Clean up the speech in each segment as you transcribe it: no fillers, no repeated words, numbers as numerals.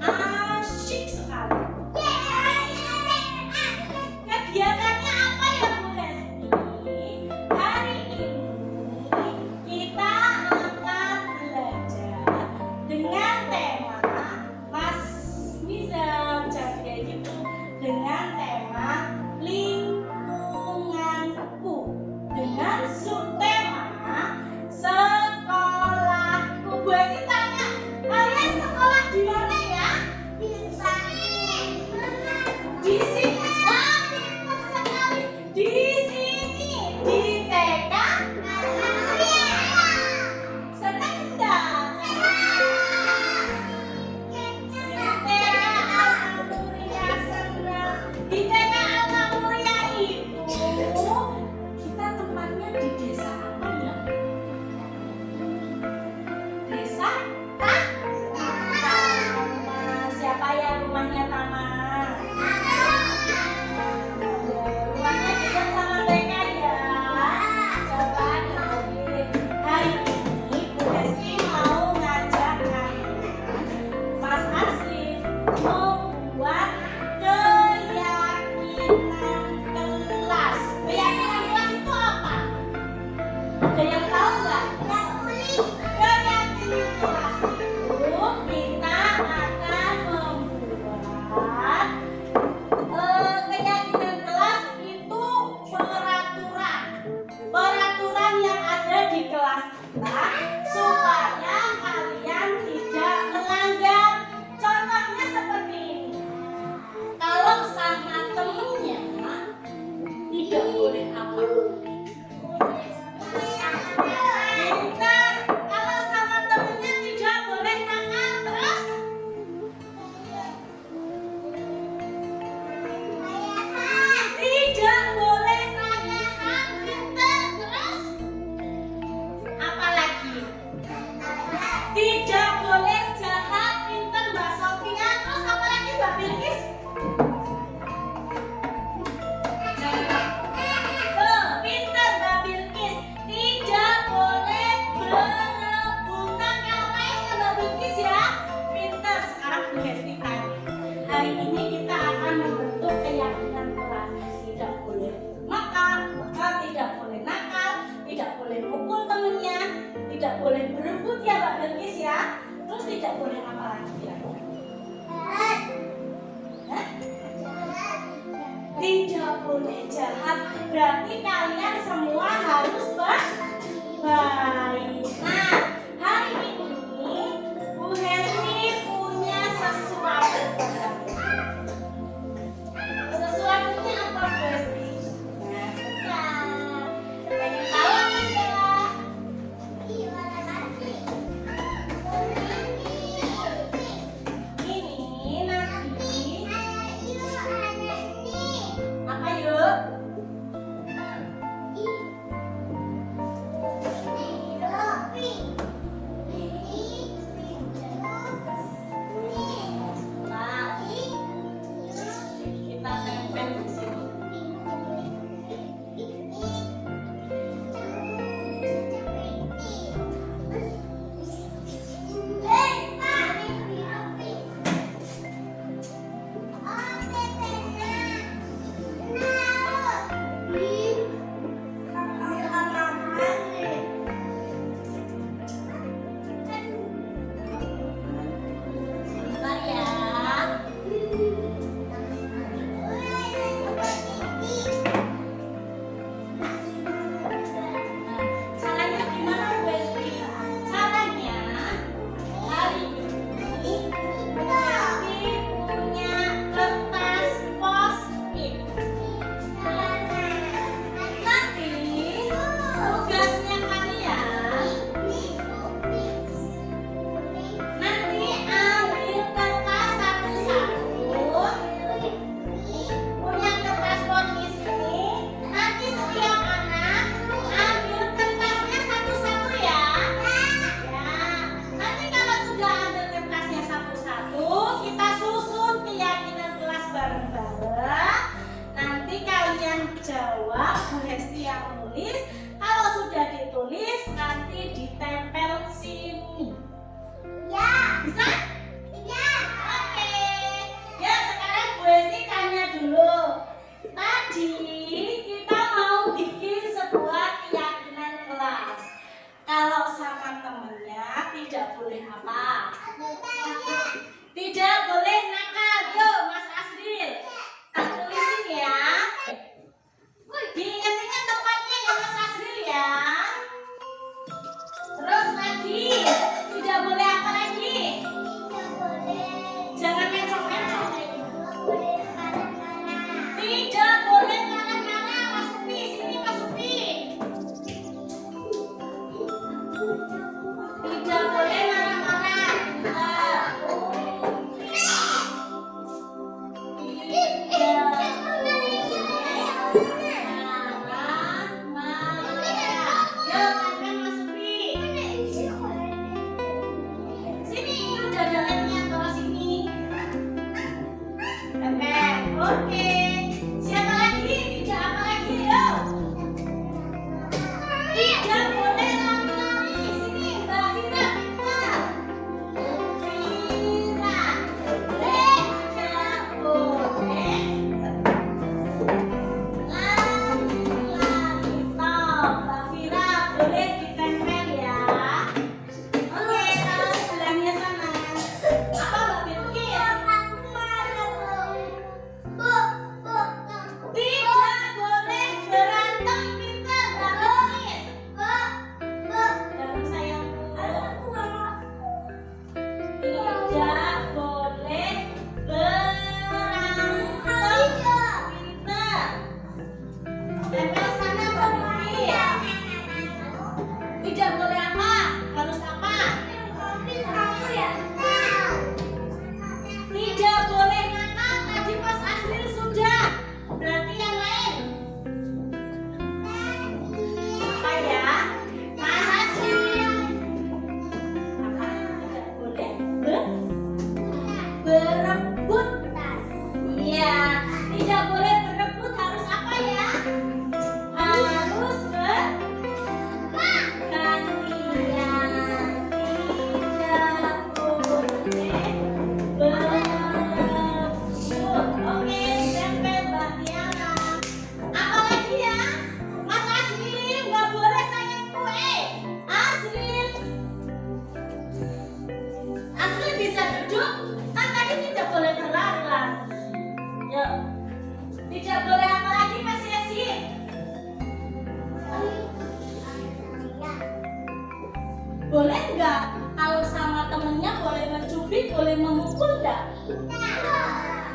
yang asyik sekali. Kegiatannya apa ya Bu Hesti? Hari ini kita akan belajar dengan tema Mas Nizam jadi itu dengan tema lingkunganku dengan subtema sekolahku. Bu Hesti tanya, kalian sekolah di mana ya? Di sini. Di sini. Pintar sekali. Di sini. Di TK. Senang enggak? Di TK Al Muria itu kita tempatnya di desa apa ya? Desa Tama. Siapa yang rumahnya Tama? Rumahnya dekat sama TK ya. Coba dengerin. Hari ini Bu Hesti mau ngajak kalian Mas Asli membuat keyakinan kelas. Keyakinan kelas itu apa? Ada yang tahu nggak? Keyakinan kelas itu kita akan membuat keyakinan kelas itu peraturan yang ada di kelas kita supaya kalian tidak melanggar. Contohnya seperti ini. Kalau sama temennya tidak boleh apa? Pintar. Kalau sama temennya tidak boleh nakal. Terus tidak boleh rayahan. Pintar. Terus apa lagi? Tidak boleh jahat. Pintar Mbak Sofia. Terus apa lagi Mbak Bilkis? Pintar Mbak Bilkis. Tidak boleh berebutan. Kalau main ya Mbak Bilkis ya. Pintar. Sekarang Bu Hesti tanya. Hari ini kita akan membentuk keyakinan kelas. Tidak boleh nakal, tidak boleh nakal, tidak boleh pukul temennya, tidak boleh berebut ya Mbak Bilkis ya. Terus tidak boleh apa lagi kira-kira? Hah? Tidak boleh jahat. Berarti kalian semua harus baik. Nah, hari ini Bu Hesti punya sesuatu. Sesuatunya apa Bu Hesti? Nah, pengen tahu enggak? Ini nanti apa yuk?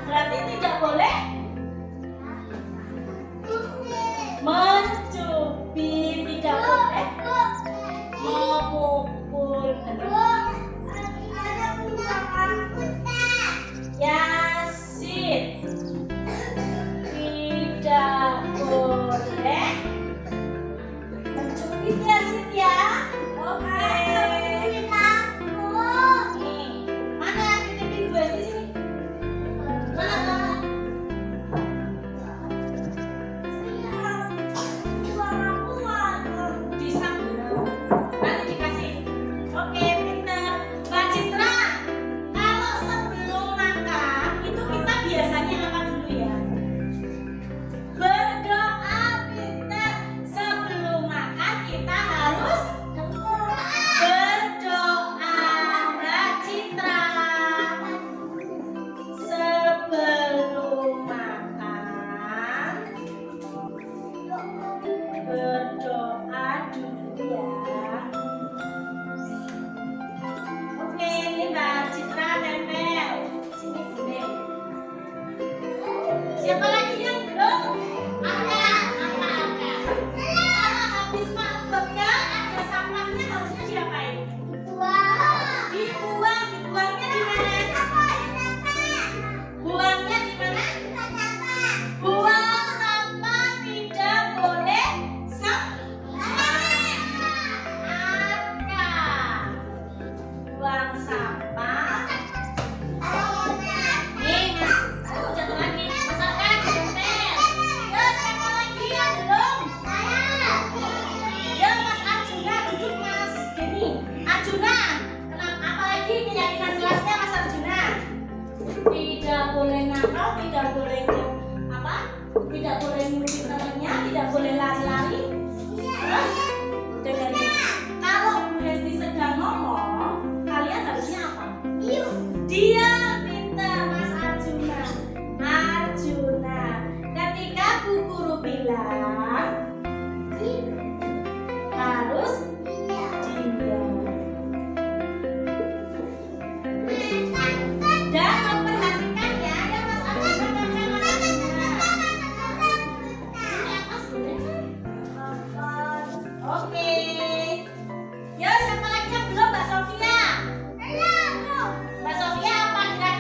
Berarti tidak boleh mencubit, tidak boleh memukul. Yasin, tidak boleh mencubit Yasin ya. Oke. Nih, mana titipin gue di sini? Mana? Nanti dikasih. Oke, pintar. Mbak Citra, kalau sebelum makan itu kita biasanya apa dulu ya? Berdoa, pintar. Sebelum makan kita harus berdoa. Mbak Citra, sebelum makan berdoa dulu ya. Oke, ini Mbak Citra tempel. Sini sini. Siapa lagi yang belum? Ada. Kalau habis makbabnya ada sampahnya harusnya diapain? Dibuang. Dibuangnya di mana? Buangnya di mana? Buang sampah tidak boleh buang sampah. Nih, aduh jatuh lagi. Masakan tempel. Ya, siapa lagi yang belum? Ya, Mas Arjuna duduk Mas Denny. Arjuna, kenapa apa lagi keyakinan kelasnya Mas Arjuna? Tidak boleh nakal, tidak boleh apa? Tidak boleh nyuci temannya, tidak boleh lari-lari. Terus dengerin. Kalau Bu Hesti sedang ngomong, kalian harusnya apa? Diam, pintar Mas Arjuna. Arjuna, ketika Bu Guru bilang harus diam. Dan memperhatikan ya Mas Arjuna dan Mas Arjuna. Sini atas boleh? Oke. Ya, siapa lagi yang belum? Mbak Sofia. Mbak Sofia apa kira-kira?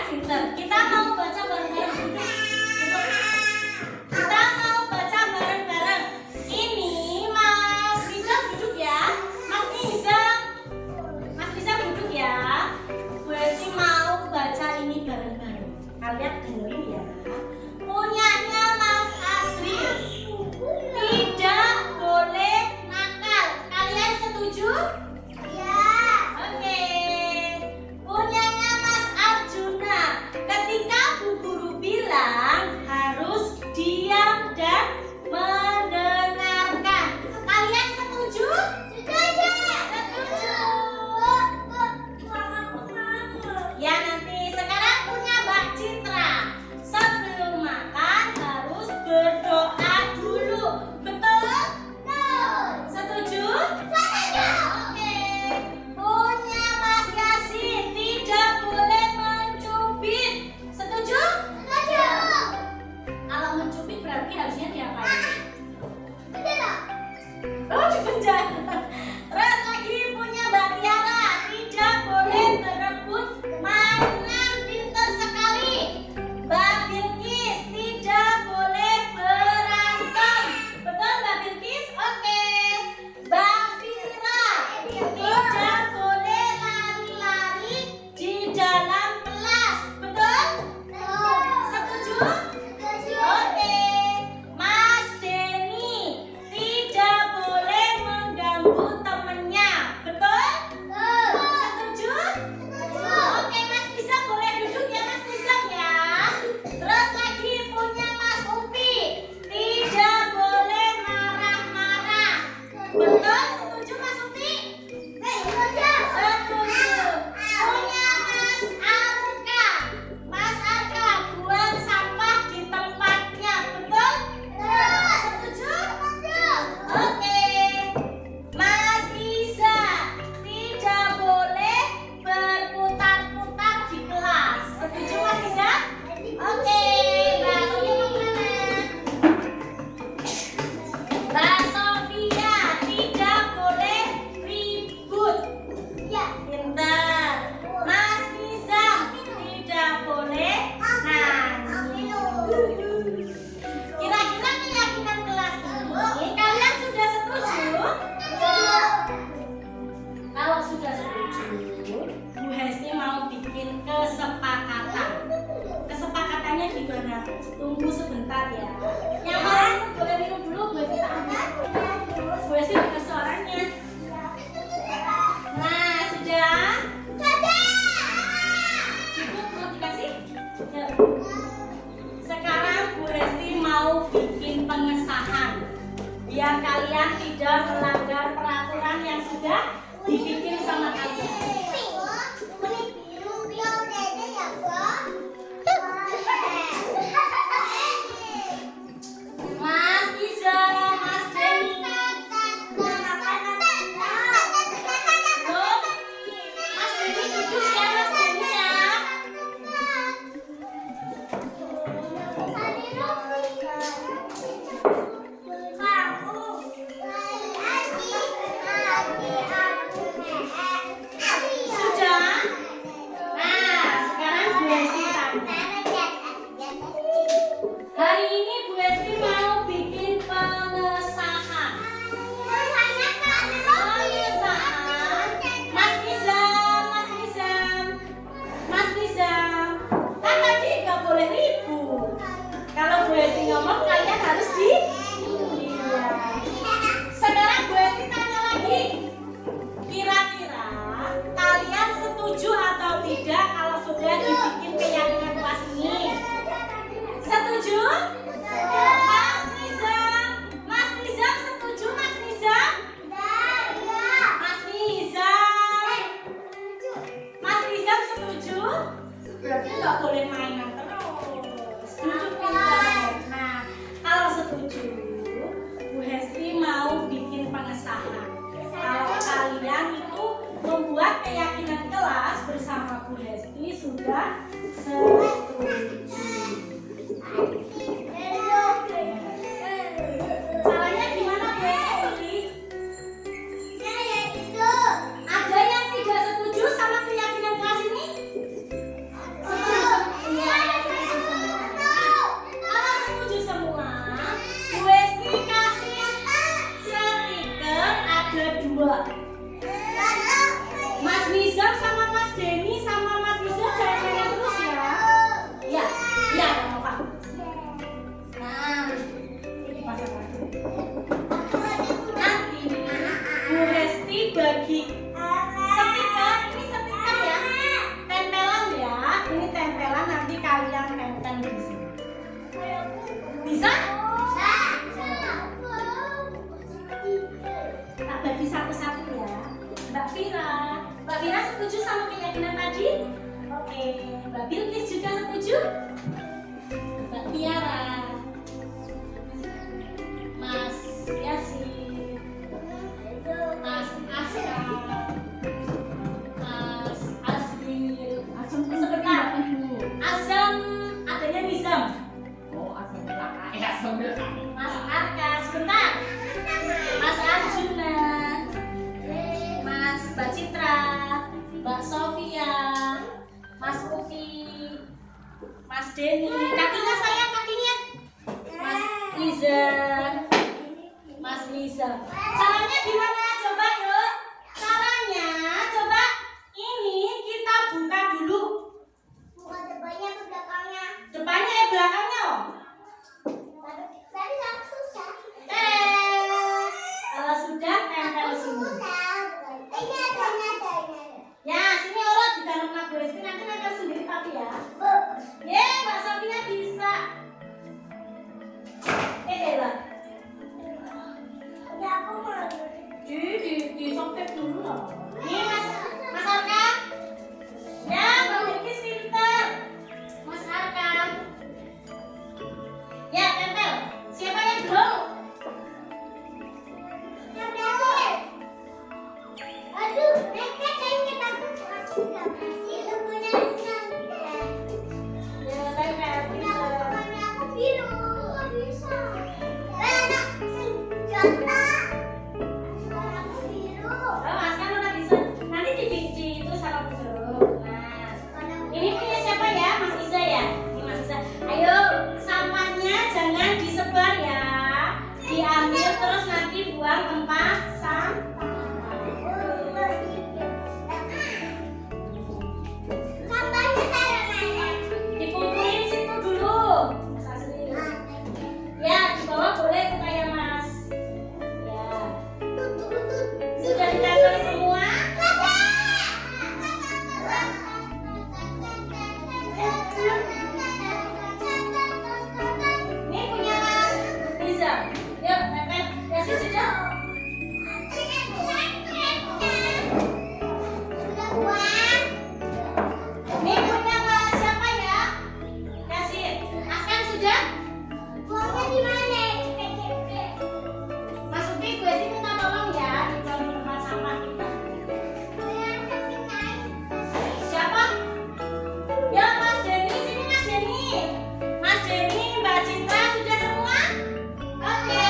pinter. Kita mau baca bareng-bareng. Duduk. Kita mau baca bareng-bareng. Ini Mas Rizal duduk ya. Mas Rizal duduk ya. Bu Hesti mau baca ini bareng-bareng. Kalian dengerin ya. Punyanya Mas Asri. Tidak boleh nakal. Kalian setuju? Ya. Oke. Punyanya Mas Arjuna. Ketika Bu Guru bilang harus diam dan mendengarkan. Kalian setuju? Setuju. Ya nanti sekarang punya Mbak Citra. Sebelum makan harus berdoa dulu. Betul? Setuju? Oke. Punya Mas Yasin. Tidak boleh mencubit. Setuju? Kalau mencubit berarti harusnya diapain? Oh, dipenjara. Terus lagi punya Mbak Tiara. Tidak boleh berebut mainan, pintar sekali. Mbak Bilkis, tidak boleh berantem. Betul Mbak Bilkis? Oke. Mbak Fira, tidak boleh lari-lari di dalam kelas. Betul? Setuju? Oke. Mas Denny, tidak boleh mengganggu temennya. Betul? Setuju? Oke, Mas Bisa boleh duduk ya Mas Bisa ya. Terus lagi punya Mas Upi. Tidak boleh marah-marah. Betul? Setuju Mas Upi? Setuju. Punya Mas Arka. Mas Arka, buang sampah di tempatnya. Betul? Setuju? Oke. Mas Iza, tidak boleh berputar-putar di kelas. Setuju Mas Iza? Oke. Mbak Sofia mau kemana? Mbak Sofia, tidak boleh ribut. Pintar. Mas Iza, tidak boleh nangis. Kira-kira keyakinan kelas ini kalian sudah setuju? Kalau sudah setuju, Bu Hesti mau bikin kesepakatan. Kesepakatannya gimana? Tunggu sebentar ya. Yang mau boleh minum dulu, Bu Hesti tak ambil. Bu Hesti dengar suaranya. Nah, sudah? Cukup mau dikasih? Ya. Sekarang Bu Hesti mau bikin pengesahan. Biar kalian tidak melanggar peraturan yang sudah dibikin sama kalian. Mas Iza, Mas Denny. Loh, Mas Denny duduk ya Mas Denny ya. Sudah? Nah, sekarang Bu Hesti tanya. Hari ini Bu Hesti mau bikin pengesahan. Pengesahan. Mas Nizam. Kan tadi nggak boleh ribut. Kalau Bu Hesti ngomong kalian harus di. Iya. Sekarang Bu Hesti tanya lagi. Kira-kira kalian setuju atau tidak kalau sudah dibikin keyakinan kelas ini? Setuju? Mas Nizam setuju Mas Nizam? Mas Nizam setuju? Berarti nggak boleh mainan terus. Duduk pintar. Nah, kalau setuju, Bu Hesti mau bikin pengesahan. Kalau kalian itu membuat keyakinan kelas bersama Bu Hesti sudah setuju. Caranya gimana Bu Hesti? Ada yang tidak setuju sama keyakinan kelas ini? Setuju Mbak Bilkis juga setuju? Mbak Tiara, Mas Yasin, Mas Aska, Mas Aswil, sebentar. Azam, adanya Nizam. Oh, asal belakang. Ya, asal belakang. Mas Arka, sebentar. Mas Arjuna, Mas Mbak Citra, Mbak Sofia, Mas Uki, Mas Denny, kakinya sayang kakinya. Mas Liza, Mas Liza. Caranya gimana? Coba yuk. Caranya coba ini kita buka dulu. Bukan depannya ke belakangnya. Depannya ya belakangnya. Oh. Tadi aku susah. Kalau sudah tempel Aku sini. susah. Ini ada. Ya, sini urut di dalam lagu Resti nanti nempel sendiri tapi ya. Ye, Mbak Sofia bisa. Lah. Udah aku mau. Di sopet dulu loh. Nih Mas Arka. Ya, Mbak Bilkis pinter. Mas Arka. Ya, tempel. Siapa yang belum? Yang berhasil. Aduh, nekat kayaknya aku nggak berhasil. Punya Ya, tempel. Pinter. aku biru. Nggak bisa. Anak senjata. Aku biru. Oh, Mas kan udah bisa. Nanti di itu sama dulu. Nah, ini punya siapa ya? Mas Iza ya? Ini Mas Iza. Ayo, sampahnya jangan disebar ya. Diambil terus nanti buang tempat sampah. Sampahnya taruh mana? Dikumpulin situ dulu. Mas Asri. Ya, di bawah boleh itu kayak Mas. Ya. Sudah ditempel semua? Ini punya Mas Iza. Yuk, tempel. Ya, sudah. Ini punya Mas siapa ya? Yasin. Askan sudah? Mas Upi, gue sih minta tolong ya di tempat sampah kita. Siapa? Ya Mas Denny, sini Mas Denny. Mas Denny, Mbak Citra sudah semua? Oke.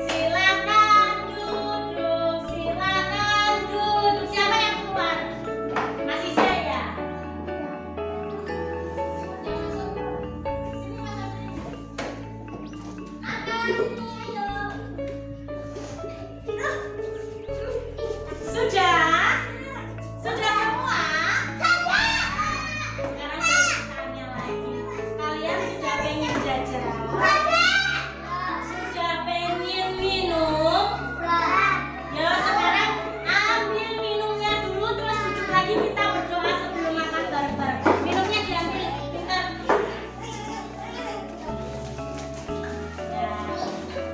Silakan duduk, silakan duduk. Siapa yang keluar? Mas Isa ya? Sini Mas Asri. Akan, sini ayo. Sudah? Sudah semua? Sekarang saya tanya lagi. Kalian sudah pengen jajan? Sudah pengen minum? Ya sekarang ambil minumnya dulu terus duduk lagi kita berdoa sebelum makan bareng-bareng. Minumnya diambil, pintar. Ya.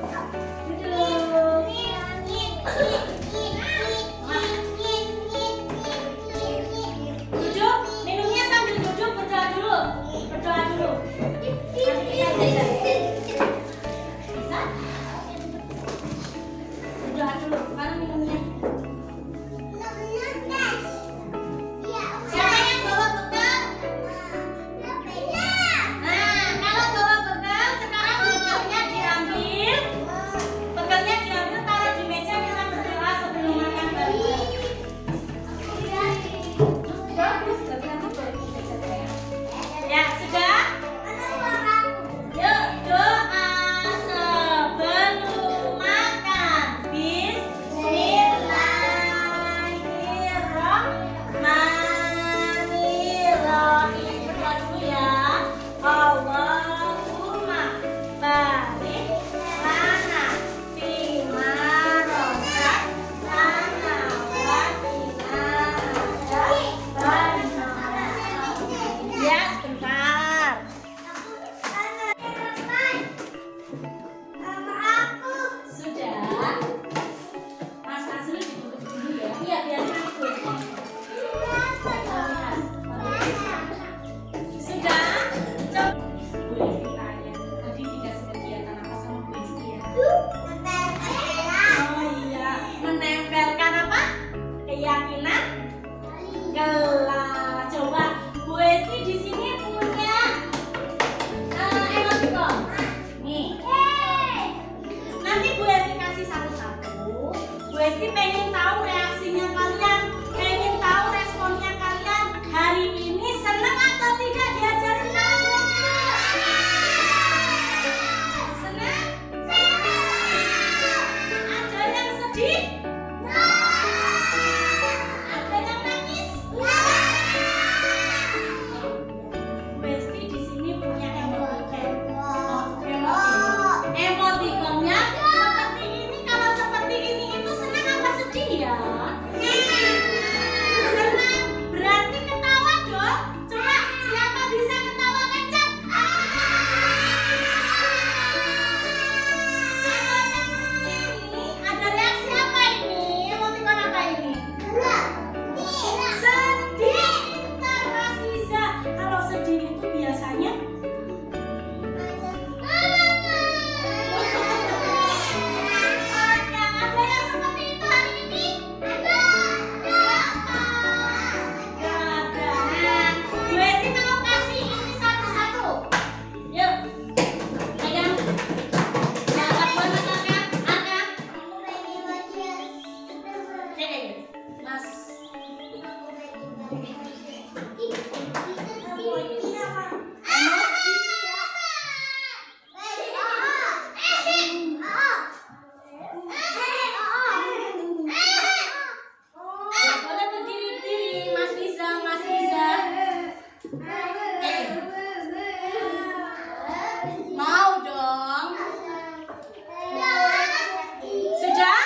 Mau dong. Sudah?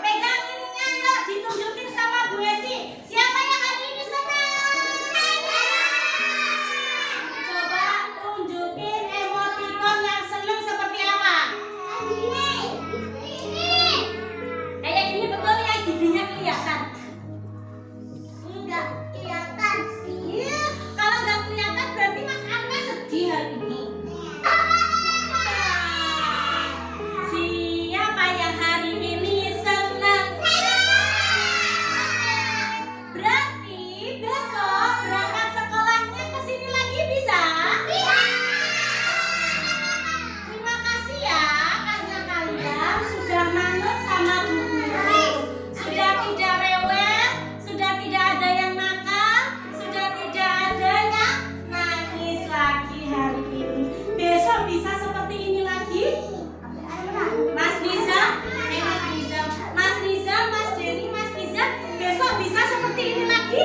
Pegang ininya yuk, ditunjukin sama Bu Esi. Siapa yang hari ini senang? Coba tunjukin emoticon yang senang seperti apa? Kayak gini betul ya, giginya kelihatan. Enggak kelihatan sih. Iya, kalau nggak kelihatan berarti Mas Angga sedih hari ini. Siapa yang hari ini senang? Berarti besok berangkat sekolahnya ke sini lagi bisa? Terima kasih ya karena kalian sudah manut sama Bu Guru. Sudah tidak rewel, sudah tidak ada yang nakal, sudah tidak ada yang nangis lagi hari ini. Besok bisa seperti ini lagi? Mas Niza, Mas Niza, Mas Denny, Mas Niza, besok bisa seperti ini lagi?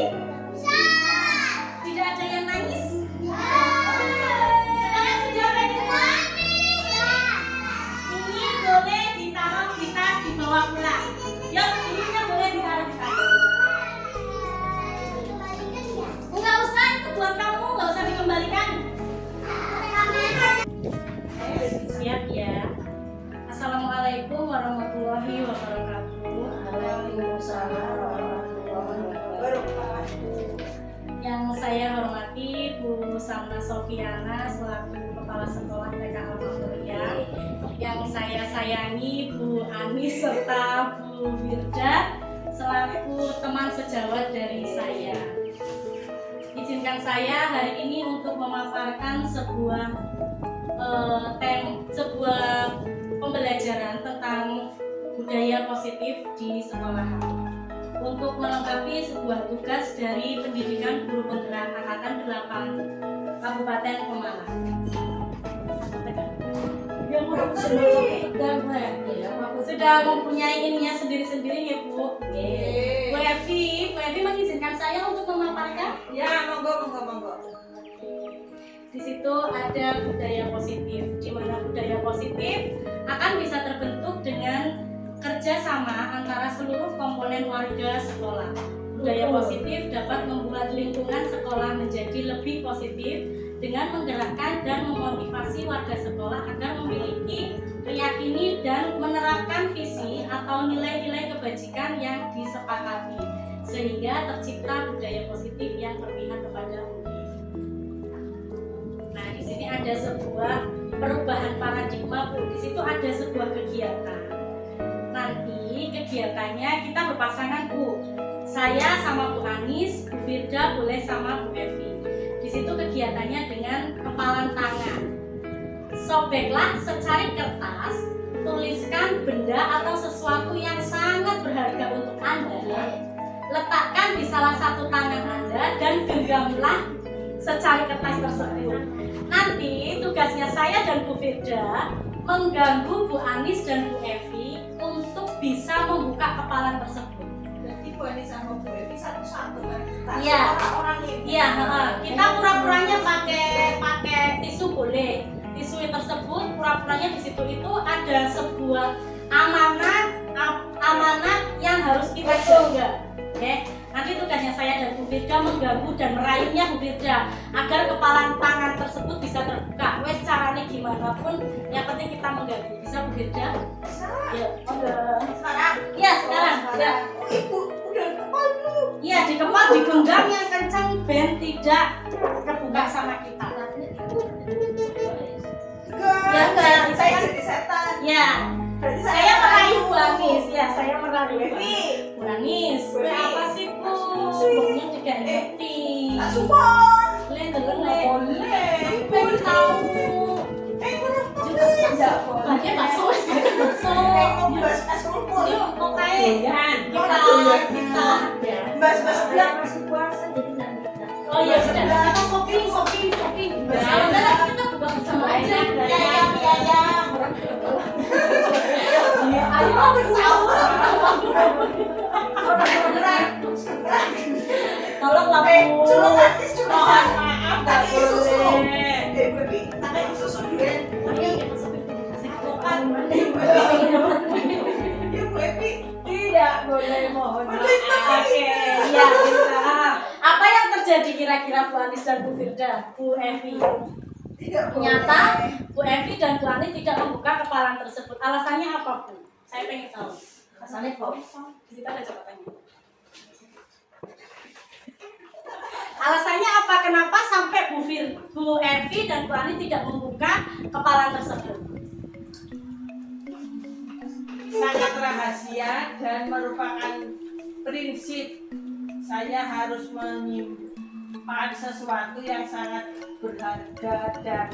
Tidak ada yang nangis? Sekarang sudah ready ini boleh ditaruh di tas, dibawa pulang. Yuk, ininya boleh ditaruh di tas. Enggak usah, itu buat kamu, enggak usah dikembalikan. Siap ya. Assalamualaikum warahmatullahi wabarakatuh. Waalaikumsalam warahmatullahi wabarakatuh. Yang saya hormati Bu Samna Sofiana selaku Kepala Sekolah TK Al-Muria. Yang saya sayangi Bu Anis serta Bu Wirda selaku teman sejawat dari saya. Izinkan saya hari ini untuk memaparkan sebuah pembelajaran tentang budaya positif di sekolah. Untuk melengkapi sebuah tugas dari Pendidikan Guru Penggerak Angkatan 8 Kabupaten Pemalang. Sudah mempunyai ininya sendiri-sendiri ya Bu. Bu Evi mengizinkan saya untuk memaparkan. Ya, monggo. Di situ ada budaya positif, di mana budaya positif akan bisa terbentuk dengan kerjasama antara seluruh komponen warga sekolah. Budaya positif dapat membuat lingkungan sekolah menjadi lebih positif dengan menggerakkan dan memotivasi warga sekolah agar memiliki, meyakini dan menerapkan visi atau nilai-nilai kebajikan yang disepakati, sehingga tercipta budaya positif yang berpihak kepada umum. Nah, di sini ada sebuah perubahan paradigma, Bu. Di situ ada sebuah kegiatan. Nanti kegiatannya kita berpasangan, Bu. Saya sama Bu Anis, Bu Firda boleh sama Bu Evi. Di situ kegiatannya dengan kepalan tangan. Sobeklah secari kertas, tuliskan benda atau sesuatu yang sangat berharga untuk Anda. Letakkan di salah satu tangan Anda dan genggamlah secari kertas tersebut. Nanti tugasnya saya dan Bu Firda mengganggu Bu Anis dan Bu Evi untuk bisa membuka kepalan tersebut. Jadi Bu Anis sama Bu Evi satu-satu kan? Iya. Orang ini. Iya, kita pura-puranya pakai tisu boleh. Tisu tersebut pura-puranya di situ itu ada sebuah amanat yang harus kita jaga. Oke. Nanti tugasnya saya dan Bu Firda mengganggu dan merayunya Bu Firda agar kepalan tangan tersebut bisa terbuka. Wes caranya gimana pun, yang penting kita mengganggu. Bisa Bu Firda? Bisa. Ya, Sekarang. iya sekarang. Ya. Oh, Ibu udah kepal dulu. Iya, dikepal, digenggam yang kencang ben tidak terbuka sama kita. Ya, enggak. Saya jadi setan. Ya, Berarti saya merayu Bu Anis. Ya, saya merayu Bu Evi. Bu Anis. Bu Evi. Apa sih Bu? Pokoknya juga ngerti. Tak support. Boleh dengar Boleh. Pengen tahu. Juga tidak boleh. Pakai bakso, bakso. Bas sulpur. Yuk, pokoknya kita. Bas bilang. Oh iya sudah, kita shopping. Kalau enggak kita buka bersama aja. Ayo bersama. lah Bu. Suruh artis juga. Mohon maaf, nggak Tadi susu. boleh. Baby, tadi susu dulu. Ayo kita sebut kasih kokan. Ya, baby. Tidak boleh, mohon maaf. Oke, iya kita. Apa yang terjadi kira-kira Bu Anis dan Bu Firda, Bu Evi? Tidak Ternyata boleh. Bu Evi dan Bu Anis tidak membuka kepalan tersebut. Alasannya apa Bu? Saya pengen tahu. Alasannya kok? Kita ada jawabannya. Alasannya apa? Kenapa sampai Bu Evi dan Bu Anis tidak membuka kepalan tersebut? Sangat rahasia dan merupakan prinsip saya harus menyimpan sesuatu yang sangat berharga dan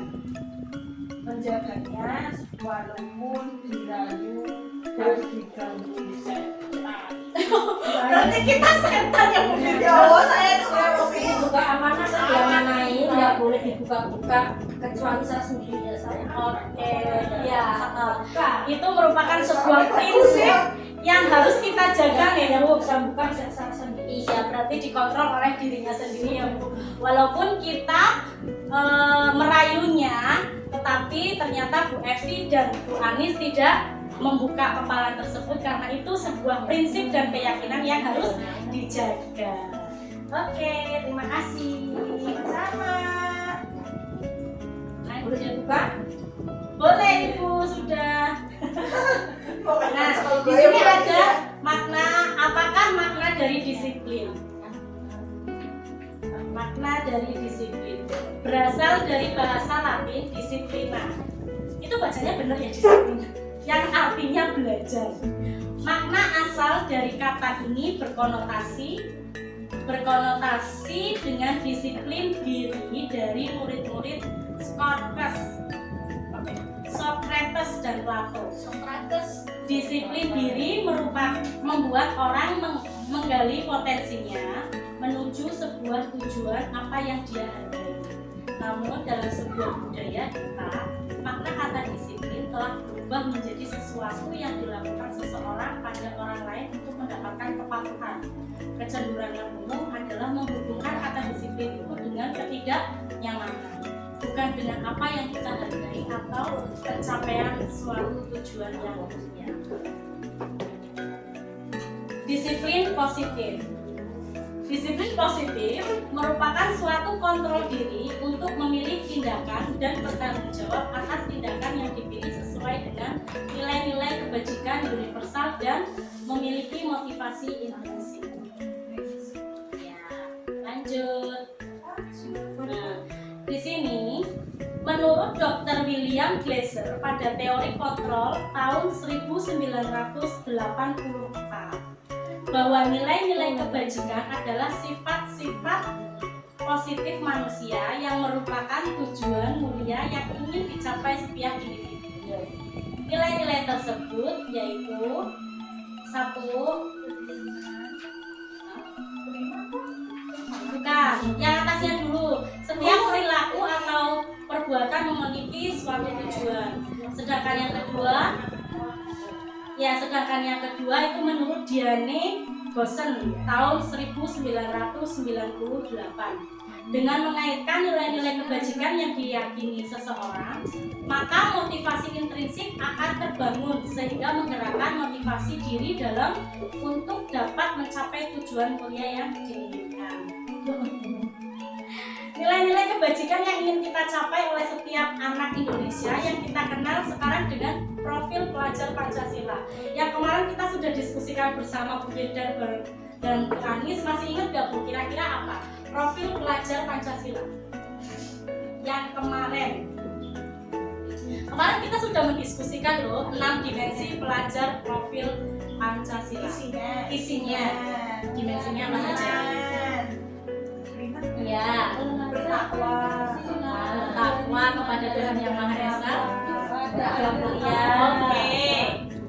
menjaganya walaupun dirayu dan diganggu setan. Berarti kita setan yang Bu Ya Firda. Allah, saya itu emosi. Juga amanah saya manain, nggak boleh dibuka-buka kecuali saya sendiri ya saya. Oke, ya. Itu merupakan sebuah prinsip yang harus kita jaga ya Bu. Bisa buka saya sendiri. Iya, berarti dikontrol oleh dirinya sendiri ya Bu. Walaupun kita merayunya, tetapi ternyata Bu Evi dan Bu Anis tidak membuka kepalan tersebut karena itu sebuah prinsip dan keyakinan yang harus dijaga. Oke, terima kasih. Sama. Boleh Lanjut. dibuka? Boleh Ibu, sudah. Pokoknya Nah, kalau di gue sini yang ada makna, apakah makna dari disiplin? Makna dari disiplin berasal dari bahasa Latin disiplina. Itu bacanya benar ya, disiplin, yang artinya belajar. Makna asal dari kata ini berkonotasi dengan disiplin diri dari murid-murid Socrates dan Plato. Disiplin diri membuat orang menggali potensinya menuju sebuah tujuan apa yang dia hargai. Namun dalam sebuah budaya kita, makna kata disiplin telah berubah menjadi sesuatu yang dilakukan seseorang pada orang lain untuk mendapatkan kepatuhan. Kecenderungan yang umum adalah menghubungkan kata disiplin itu dengan ketidaknyamanan, bukan dengan apa yang kita hargai atau pencapaian suatu tujuan yang mulia. Disiplin positif. Disiplin positif merupakan suatu kontrol diri untuk memilih tindakan dan bertanggung jawab atas tindakan yang dipilih sesuai dengan nilai-nilai kebajikan universal dan memiliki motivasi intrinsik. Ya, lanjut. Nah, di sini menurut Dr. William Glasser pada teori kontrol tahun 1984 bahwa nilai-nilai kebajikan adalah sifat-sifat positif manusia yang merupakan tujuan mulia yang ingin dicapai setiap individu. Nilai-nilai tersebut yaitu bukan, yang atasnya dulu. Setiap perilaku atau perbuatan memiliki suatu tujuan. Sedangkan yang kedua itu menurut Diane Bosen tahun 1998 dengan mengaitkan nilai-nilai kebajikan yang diyakini seseorang, maka motivasi intrinsik akan terbangun sehingga menggerakkan motivasi diri dalam untuk dapat mencapai tujuan mulia yang diinginkan. Nilai-nilai kebajikan yang ingin kita capai oleh setiap anak Indonesia yang kita kenal sekarang dengan profil pelajar Pancasila. Yang kemarin kita sudah diskusikan bersama Bu Firda dan Bu Anis. Masih ingat gak Bu, kira-kira apa profil pelajar Pancasila? Yang kemarin kita sudah mendiskusikan loh 6 dimensi pelajar profil Pancasila. Isinya dimensinya apa saja? Ya, bertakwa kepada Tuhan Yang Maha Esa, beragam mulia,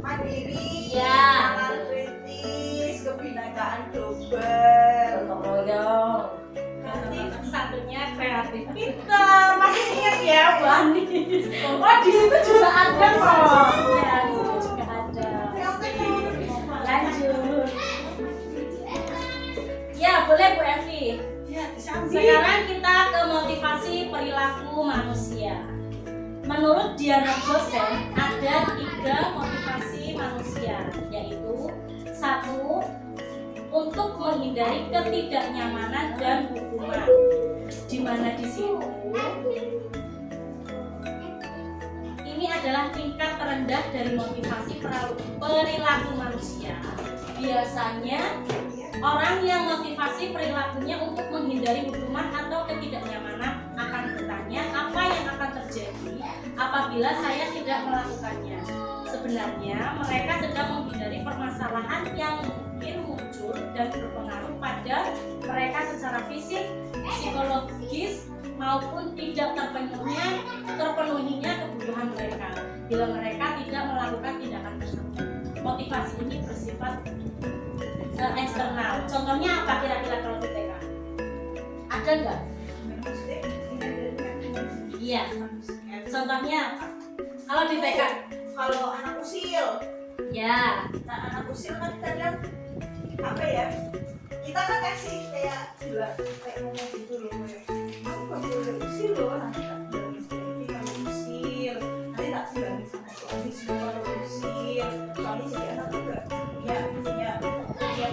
Mandiri, Ya. nalar kritis, kebinakaan global. Gotong royong. kreatif, satunya kreatif. Pintar, masih ingat ya Bu Anis? Oh, di situ juga ada kok. Ya, di situ juga ada. Lanjut. Ya, boleh Bu Evi. Ya, disambil. Sekarang kita ke motivasi perilaku manusia. Menurut Diana Gosen, ada 3 motivasi manusia, yaitu 1. Untuk menghindari ketidaknyamanan dan hukuman. Di mana di situ ini adalah tingkat terendah dari motivasi perilaku manusia. Biasanya orang yang motivasi perilakunya untuk menghindari hukuman atau ketidaknyamanan akan bertanya apa yang akan terjadi apabila saya tidak melakukannya. Sebenarnya mereka sedang menghindari permasalahan yang mungkin muncul dan berpengaruh pada mereka secara fisik, psikologis, maupun tidak terpenuhinya kebutuhan mereka bila mereka tidak melakukan tindakan tersebut. Motivasi ini bersifat eksternal. Contohnya apa kira-kira kalau di TK? Ada nggak? Iya. Contohnya apa? Kalau di TK? Kalau anak usil, Ya. nah anak usil kan kadang apa ya? Kita kan kasih kayak gila, kayak ngomong gitu loh, kayak aku gak boleh usil loh, nanti tak bilang ini kalau usil, nanti tak bilang sama suami semua kalau usil, soalnya jadi anak juga punya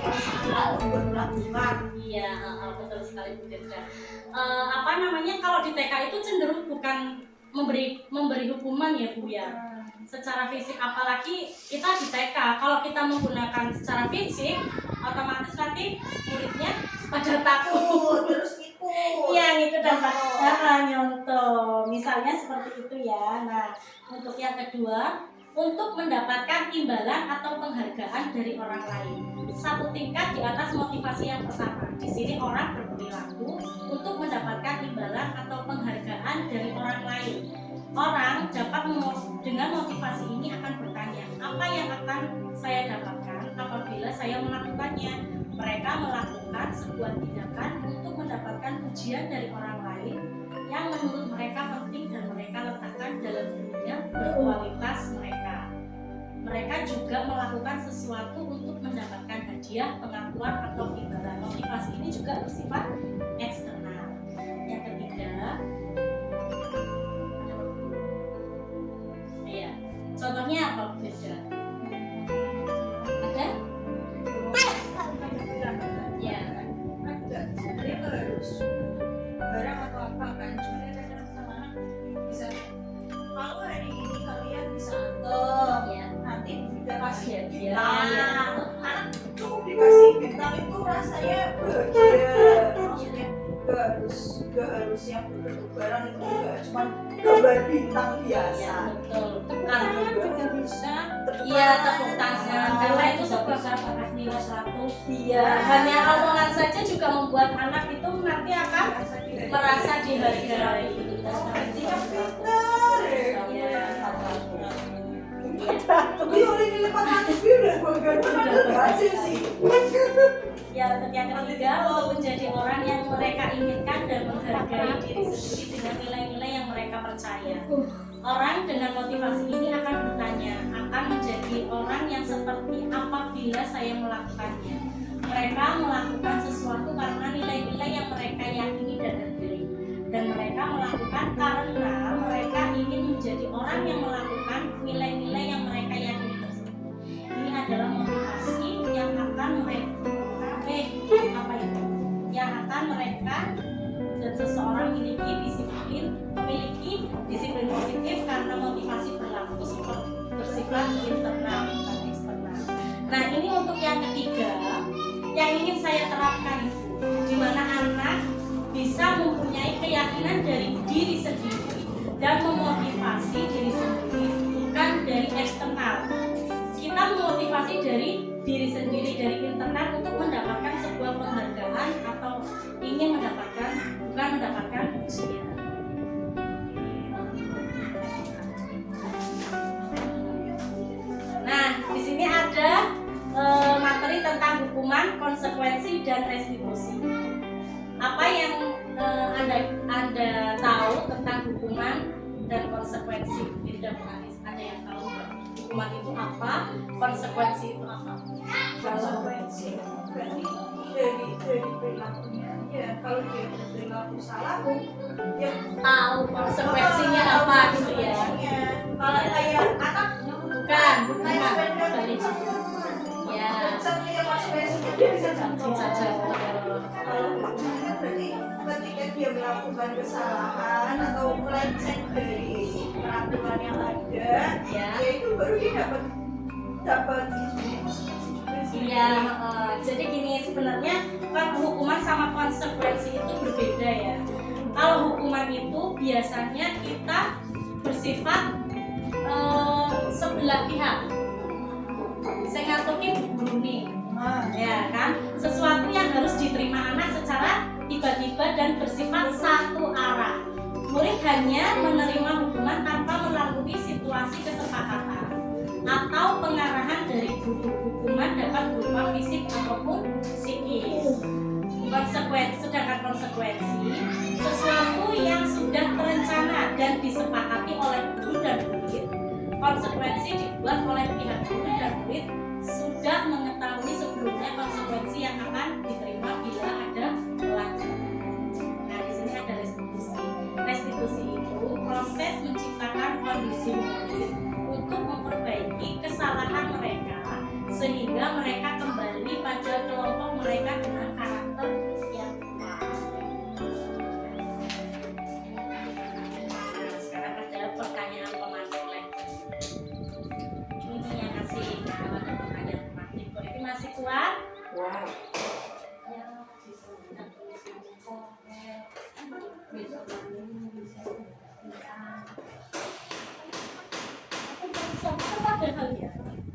perasaan buat melakukan. Iya, betul sekali Bu Dirga. Apa namanya kalau di TK itu cenderung bukan memberi hukuman ya Bu ya. Secara fisik, apalagi kita di TK, kalau kita menggunakan secara fisik, otomatis nanti muridnya pada takut. Terus ikut. Iya, gitu dan nyontoh. Misalnya seperti itu ya. Nah, untuk yang kedua, untuk mendapatkan imbalan atau penghargaan dari orang lain. 1 tingkat di atas motivasi yang pertama. Di sini orang berperilaku untuk mendapatkan imbalan atau penghargaan dari orang lain. Orang dapat dengan motivasi ini akan bertanya, apa yang akan saya dapatkan apabila saya melakukannya? Mereka melakukan sebuah tindakan untuk mendapatkan pujian dari orang lain yang menurut mereka penting dan mereka letakkan dalam dirinya berkualitas mereka. Mereka juga melakukan sesuatu untuk mendapatkan hadiah, pengakuan, atau imbalan. Motivasi ini juga bersifat eksternal. Yang ketiga, ya, contohnya apa Bu Firda? Ada? Ya. Ada, sebenarnya nggak harus barang atau apa kan, cuma kadang sama anak bisa kalau hari ini kalian bisa anggap Ya. nanti udah kasih Ya, bintang. ya. Anak cukup dikasih bintang itu rasanya bahagia, maksudnya gak harus yang berbentuk barang itu juga cuma gambar bintang biasa. Ya, betul. Tangan juga bisa. Iya, tepuk tangan. Karena itu sebuah kata nilai 100. Iya, hanya omongan saja juga membuat anak itu nanti akan merasa dihargai. Dia pintar Iya. tapi oleh nilai 400 dia udah bangga berhasil sih. Ya, untuk yang ketiga, untuk menjadi orang yang mereka inginkan dan menghargai diri sendiri dengan nilai-nilai yang mereka percaya. Orang dengan motivasi ini akan bertanya, akan menjadi orang yang seperti apa bila saya melakukannya. Mereka melakukan sesuatu karena nilai-nilai yang mereka yakini dan hargai. Dan mereka melakukan karena mereka ingin menjadi orang yang melakukan nilai-nilai yang mereka yakini tersebut. Ini adalah motivasi yang akan mereka dan seseorang memiliki disiplin positif karena motivasi berlaku bersifat internal bukan eksternal. Nah, ini untuk yang ketiga yang ingin saya terapkan, di mana anak bisa mempunyai keyakinan dari diri sendiri dan memotivasi diri sendiri bukan dari eksternal. Kita memotivasi dari diri sendiri, dari internal untuk mendapatkan sebuah penghargaan atau ingin mendapatkan, bukan mendapatkan pujian. Nah, di sini ada materi tentang hukuman, konsekuensi, dan restitusi. Apa yang Anda tahu tentang hukuman dan konsekuensi? Tidak menangis. Ada yang tahu nggak? Hukuman itu apa? Konsekuensi itu apa? Konsekuensi berarti dari perilakunya ya dan kalau dia berperilaku salah, ya Tahu konsekuensinya apa gitu ya. kalau kayak anak Bukan naik sepeda balik ya. bisa melihat konsekuensinya, dia bisa contoh Saja. kalau hukumannya berarti ketika dia melakukan kesalahan atau melenceng dari peraturan yang ada, Ya. ya itu baru dia dapat konsekuensi juga sih. Iya, jadi gini sebenarnya kan hukuman sama konsekuensi itu berbeda ya. Kalau hukuman itu biasanya kita bersifat sebelah pihak. Saya ngatukin guru ya kan, sesuatu yang harus diterima anak secara tiba-tiba dan bersifat satu arah. Murid hanya menerima hukuman tanpa melalui situasi kesepakatan atau pengarahan dari guru. Hukuman dapat berupa fisik ataupun psikis. Sedangkan konsekuensi sesuatu yang sudah terencana dan disepakati oleh guru dan murid. Konsekuensi dibuat oleh pihak guru dan murid sudah mengetahui sebelumnya konsekuensi yang akan diterima bila ada pelanggaran. Nah, di sini ada restitusi. Restitusi itu proses menciptakan kondisi murid untuk memperbaiki kesalahan mereka sehingga mereka kembali pada kelompok mereka dengan karakter yang baik. Nah, sekarang ada pertanyaan pemantik lagi. Ini yang ngasih kalau ada pertanyaan pemantik. Kok ini masih kuat? Wow. Ya, bisa tulisan komen. Bisa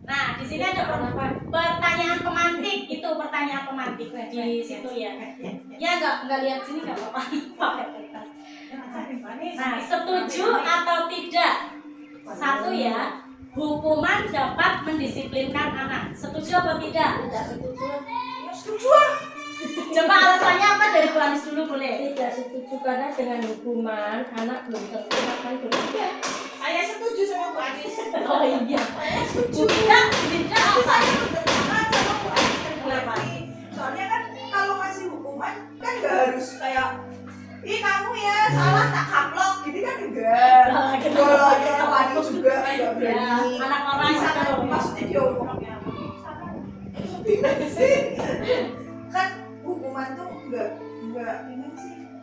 Nah, di sini ada pertanyaan pemantik, itu pertanyaan pemantik di situ ya. Ya nggak lihat sini nggak apa-apa. Pakai kertas. Nah, setuju atau tidak? Satu ya, hukuman dapat mendisiplinkan anak. Setuju atau tidak? Tidak setuju. Setuju. Coba alasannya apa dari Bu Anis dulu boleh? Tidak setuju karena dengan hukuman anak belum tentu akan berubah. Saya setuju sama Bu Anis. Oh iya. Saya setuju. Tidak apa? Saya bertentangan sama Bu Anis dan Bu Kenapa? Eti. Soalnya kan kalau ngasih hukuman kan nggak harus kayak ih kamu ya salah tak kaplok gitu kan enggak. Kalau ada wani juga kan nggak Ya, berani. anak orang Bisa kan itu. maksudnya dia ngomongnya apa? Gimana sih? Kan hukuman tuh enggak ini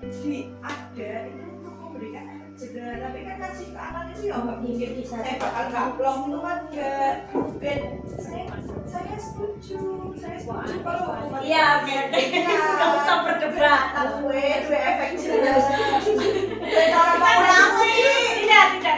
sih ada itu untuk memberikan efek jerah, tapi kan kasih ke anak itu ya nggak mungkin saya bakal kaplong itu kan enggak. Dan saya setuju kalau hukuman Iya, oke. Nggak usah berdebat. dua efek jerah. Dan orang mau lama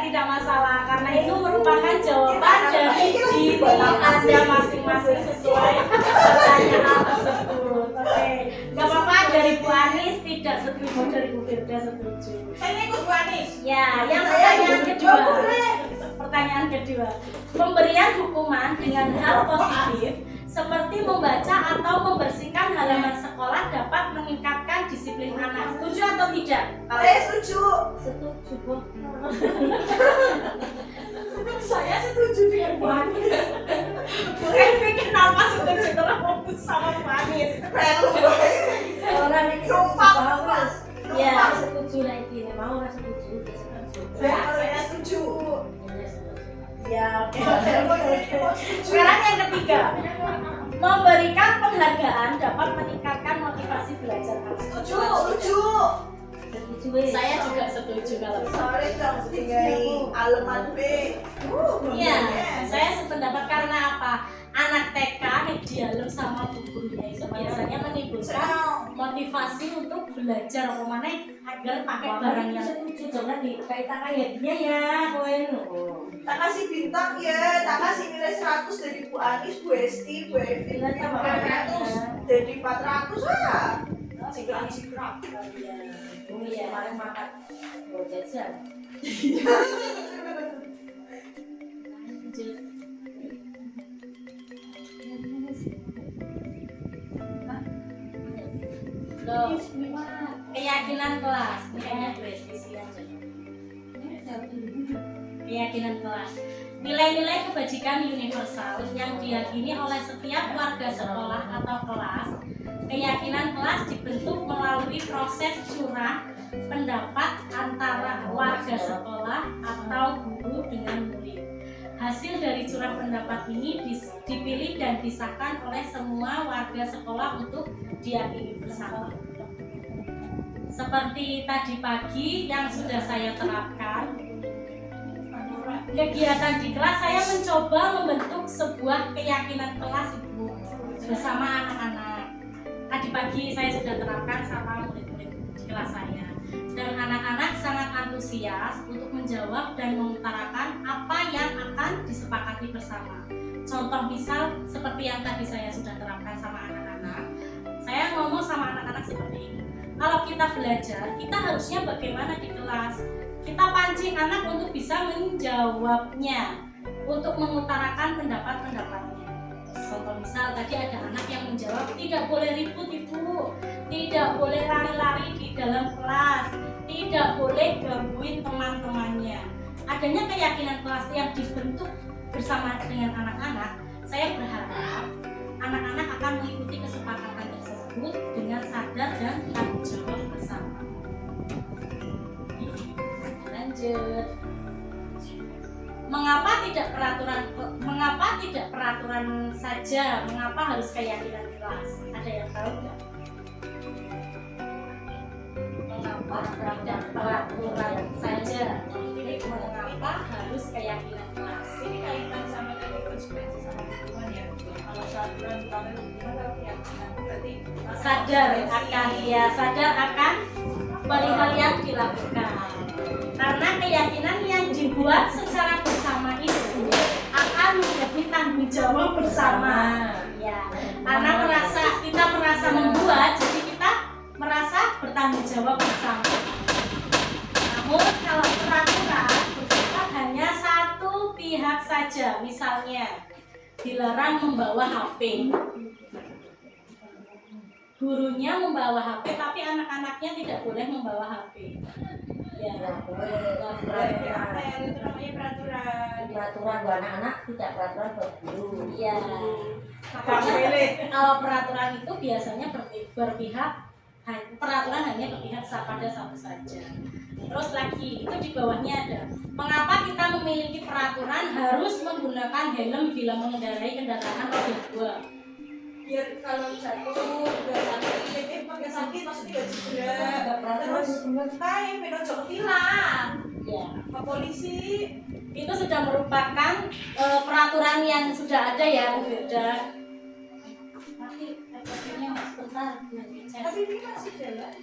Tidak masalah karena itu merupakan jawaban dari diri Anda masing-masing sesuai pertanyaan tersebut. Oke, nggak apa-apa dari Bu Anis tidak setuju, dari Bu Firda setuju. Saya ikut Bu Anis. Ya, yang Saya pertanyaan ikut kedua. boleh. Pertanyaan kedua, pemberian hukuman dengan hal positif seperti membaca atau membersihkan halaman sekolah dapat meningkatkan disiplin anak. Setuju atau tidak? Saya setuju. Setuju, Bu. Saya setuju dengan Bu Anis. Kenapa setuju terus sama Bu Anis? Relu banget. Orang ini Numpang, setuju, Mas. Ya. Numpang setuju lagi, mau orang setuju, dia setuju. Saya setuju. Ya, oke. Sekarang Sekarang yang ketiga, memberikan penghargaan dapat meningkatkan motivasi belajar anak. setuju. Setuju, weh. Saya juga setuju kalau Sore dong tinggal alamat B. Iya, saya sependapat karena apa? Anak TK nih dialog sama bu gurunya itu biasanya menimbulkan motivasi untuk belajar apa mana agar pakai barang yang setuju, jangan dikaitan kayak dia ya, kowe no. Tak kasih bintang ya, tak kasih nilai 100 dari Bu Anis, Bu Esti, Bu Evi, Nilai tambah 400 jadi 400 lah. Sikrak. Oh iya, kemarin makan mau jajan. lanjut. Loh, keyakinan kelas, kayaknya presisi aja. Keyakinan kelas. Nilai-nilai kebajikan universal yang diyakini oleh setiap warga sekolah atau kelas Keyakinan kelas dibentuk melalui proses curah pendapat antara warga sekolah atau guru dengan murid. Hasil dari curah pendapat ini dipilih dan disahkan oleh semua warga sekolah untuk diyakini bersama. Seperti tadi pagi yang sudah saya terapkan, kegiatan di kelas saya mencoba membentuk sebuah keyakinan kelas Ibu bersama anak-anak. Tadi pagi saya sudah terapkan sama murid-murid di kelas saya. Dan anak-anak sangat antusias untuk menjawab dan mengutarakan apa yang akan disepakati bersama. Contoh misal seperti yang tadi saya sudah terapkan sama anak-anak. Saya ngomong sama anak-anak seperti ini. Kalau kita belajar, kita harusnya bagaimana di kelas? Kita pancing anak untuk bisa menjawabnya, untuk mengutarakan pendapat-pendapatnya. Contoh misal tadi ada anak yang menjawab, tidak boleh ribut Ibu, tidak boleh lari-lari di dalam kelas, tidak boleh gangguin teman-temannya. Adanya keyakinan kelas yang dibentuk bersama dengan anak-anak, saya berharap anak-anak akan mengikuti kesepakatan tersebut dengan sadar dan tanggung jawab bersama. Lanjut. Mengapa tidak peraturan saja? Mengapa harus keyakinan kelas? Ada yang tahu nggak? Mengapa tidak peraturan saja? Mengapa harus keyakinan kelas? Ini kaitan sama tadi konsekuensi sama lingkungan ya. Kalau peraturan utama lingkungan keyakinan berarti sadar akan perihal yang dilakukan. Karena keyakinan yang dibuat secara bersama itu akan menjadi tanggung jawab bersama. Ya, karena kita merasa membuat, jadi kita merasa bertanggung jawab bersama. Namun kalau peraturan bersifat hanya satu pihak saja, misalnya dilarang membawa HP. Gurunya membawa HP, tapi anak-anaknya tidak boleh membawa HP. Ya, berarti apa yang itu namanya peraturan. Peraturan buat anak-anak, tidak peraturan buat guru. iya. Kalau peraturan itu biasanya berpihak, peraturan hanya berpihak pada satu saja. Terus lagi, itu di bawahnya ada, mengapa kita memiliki peraturan harus menggunakan helm bila mengendarai kendaraan roda 2? Biar kalau jatuh udah sakit, pakai sakit maksudnya tidak cedera. Terus kayak menonjol tilang Ya, ke polisi. itu sudah merupakan peraturan yang sudah ada ya, Bu Firda. Nanti episodenya sebentar nanti cek. Tapi ini masih jalan.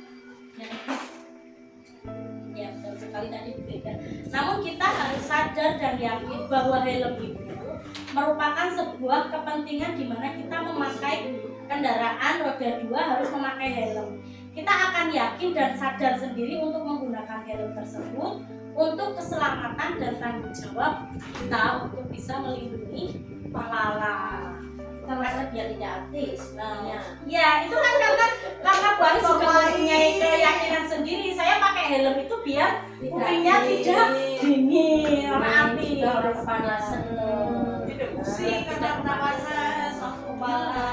Ya, betul sekali tadi Bu Firda. Namun kita harus sadar dan yakin bahwa helm itu merupakan sebuah kepentingan di mana kita memakai kendaraan roda 2 harus memakai helm. Kita akan yakin dan sadar sendiri untuk menggunakan helm tersebut untuk keselamatan dan tanggung jawab kita untuk bisa melindungi kepala. Karena biar tidak artis. Ya, itu kan karena Bu Aris juga mempunyai keyakinan sendiri. Saya pakai helm itu biar kupingnya tidak dingin sama api. Orang kepanasan. Tidak pusing karena pernapasan, sakit kepala.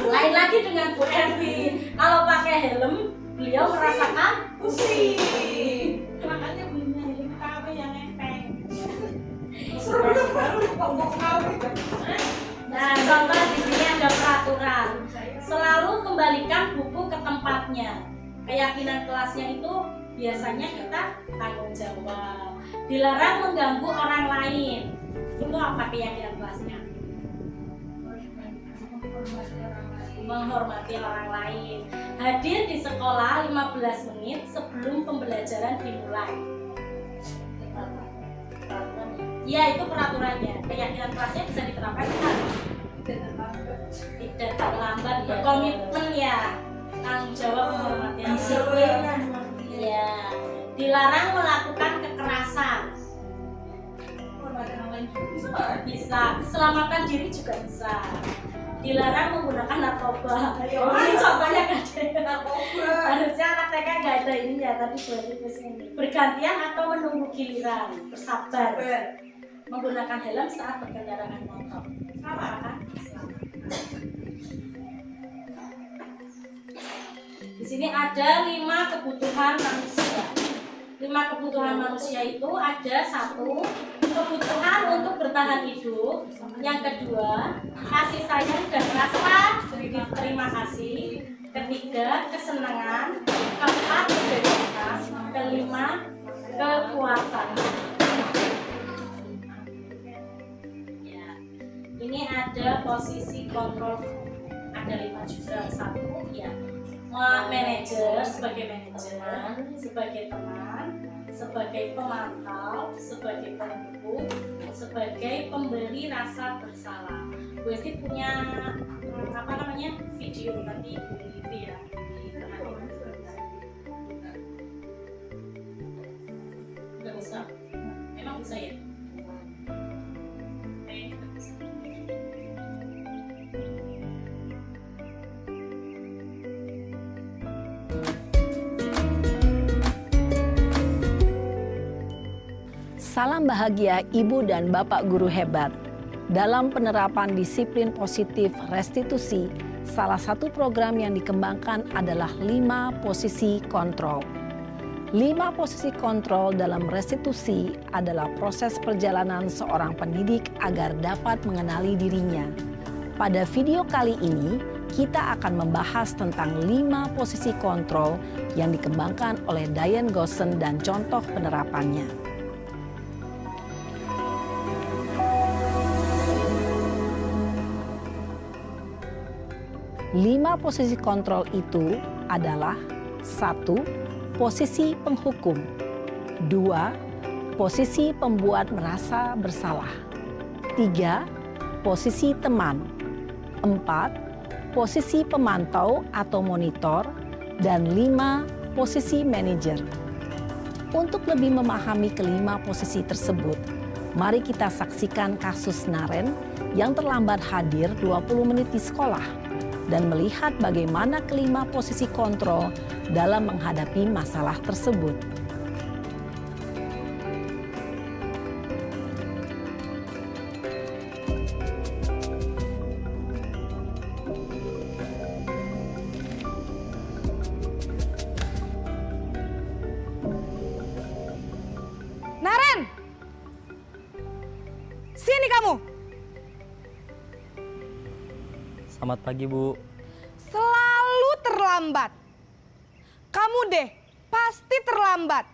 Lain lagi dengan Bu Evi. Kalau pakai helm, beliau merasakan Pusing. makanya belinya helm KW yang enteng. Seru baru ngomong kawin. Nah, contoh di sini ada peraturan. Selalu kembalikan buku ke tempatnya. Keyakinan kelasnya itu biasanya kita tanggung jawab. Dilarang mengganggu orang lain. Itu apa keyakinan kelasnya? Menghormati orang lain. Hadir di sekolah 15 menit sebelum pembelajaran dimulai. Ya, itu peraturannya. Keyakinan kelasnya bisa diterapkan kan? Tidak terlambat, berkomitmen ya. Tanggung jawab menghormati orang lain. Ya. Dilarang melakukan kekerasan. Bisa. Selamatkan diri juga bisa. Dilarang menggunakan narkoba. Ini contohnya kan Narkoba. harusnya anak TK nggak ada ini ya, tapi buat itu sini. Bergantian atau menunggu giliran, bersabar. Menggunakan helm saat berkendaraan motor. Sama kan? Di sini ada 5 kebutuhan manusia. 5 kebutuhan manusia itu ada 1, kebutuhan untuk bertahan hidup. Yang kedua, kasih sayang dan rasa terima kasih. Ketiga, kesenangan. Keempat, kebebasan. Kelima, kekuatan. Ya, ini ada posisi kontrol. Ada 5 juga. 1, ya, manajer sebagai manajemen, sebagai teman, sebagai pemantau, sebagai pendukung, sebagai pemberi rasa bersalah. Bu Esti punya video nanti itu ya di tengah. Nggak bisa, emang bisa ya? Kayaknya nggak bisa. Salam bahagia Ibu dan Bapak guru hebat. Dalam penerapan disiplin positif restitusi, salah satu program yang dikembangkan adalah 5 posisi kontrol. 5 posisi kontrol dalam restitusi adalah proses perjalanan seorang pendidik agar dapat mengenali dirinya. Pada video kali ini, kita akan membahas tentang 5 posisi kontrol yang dikembangkan oleh Diane Goossen dan contoh penerapannya. 5 posisi kontrol itu adalah 1. Posisi penghukum. 2. Posisi pembuat merasa bersalah. 3. Posisi teman. 4. Posisi pemantau atau monitor. Dan 5. Posisi manajer. Untuk lebih memahami kelima posisi tersebut, mari kita saksikan kasus Naren yang terlambat hadir 20 menit di sekolah dan melihat bagaimana kelima posisi kontrol dalam menghadapi masalah tersebut. Naren! Sini kamu! Selamat pagi, Bu. Selalu terlambat. Kamu deh, pasti terlambat.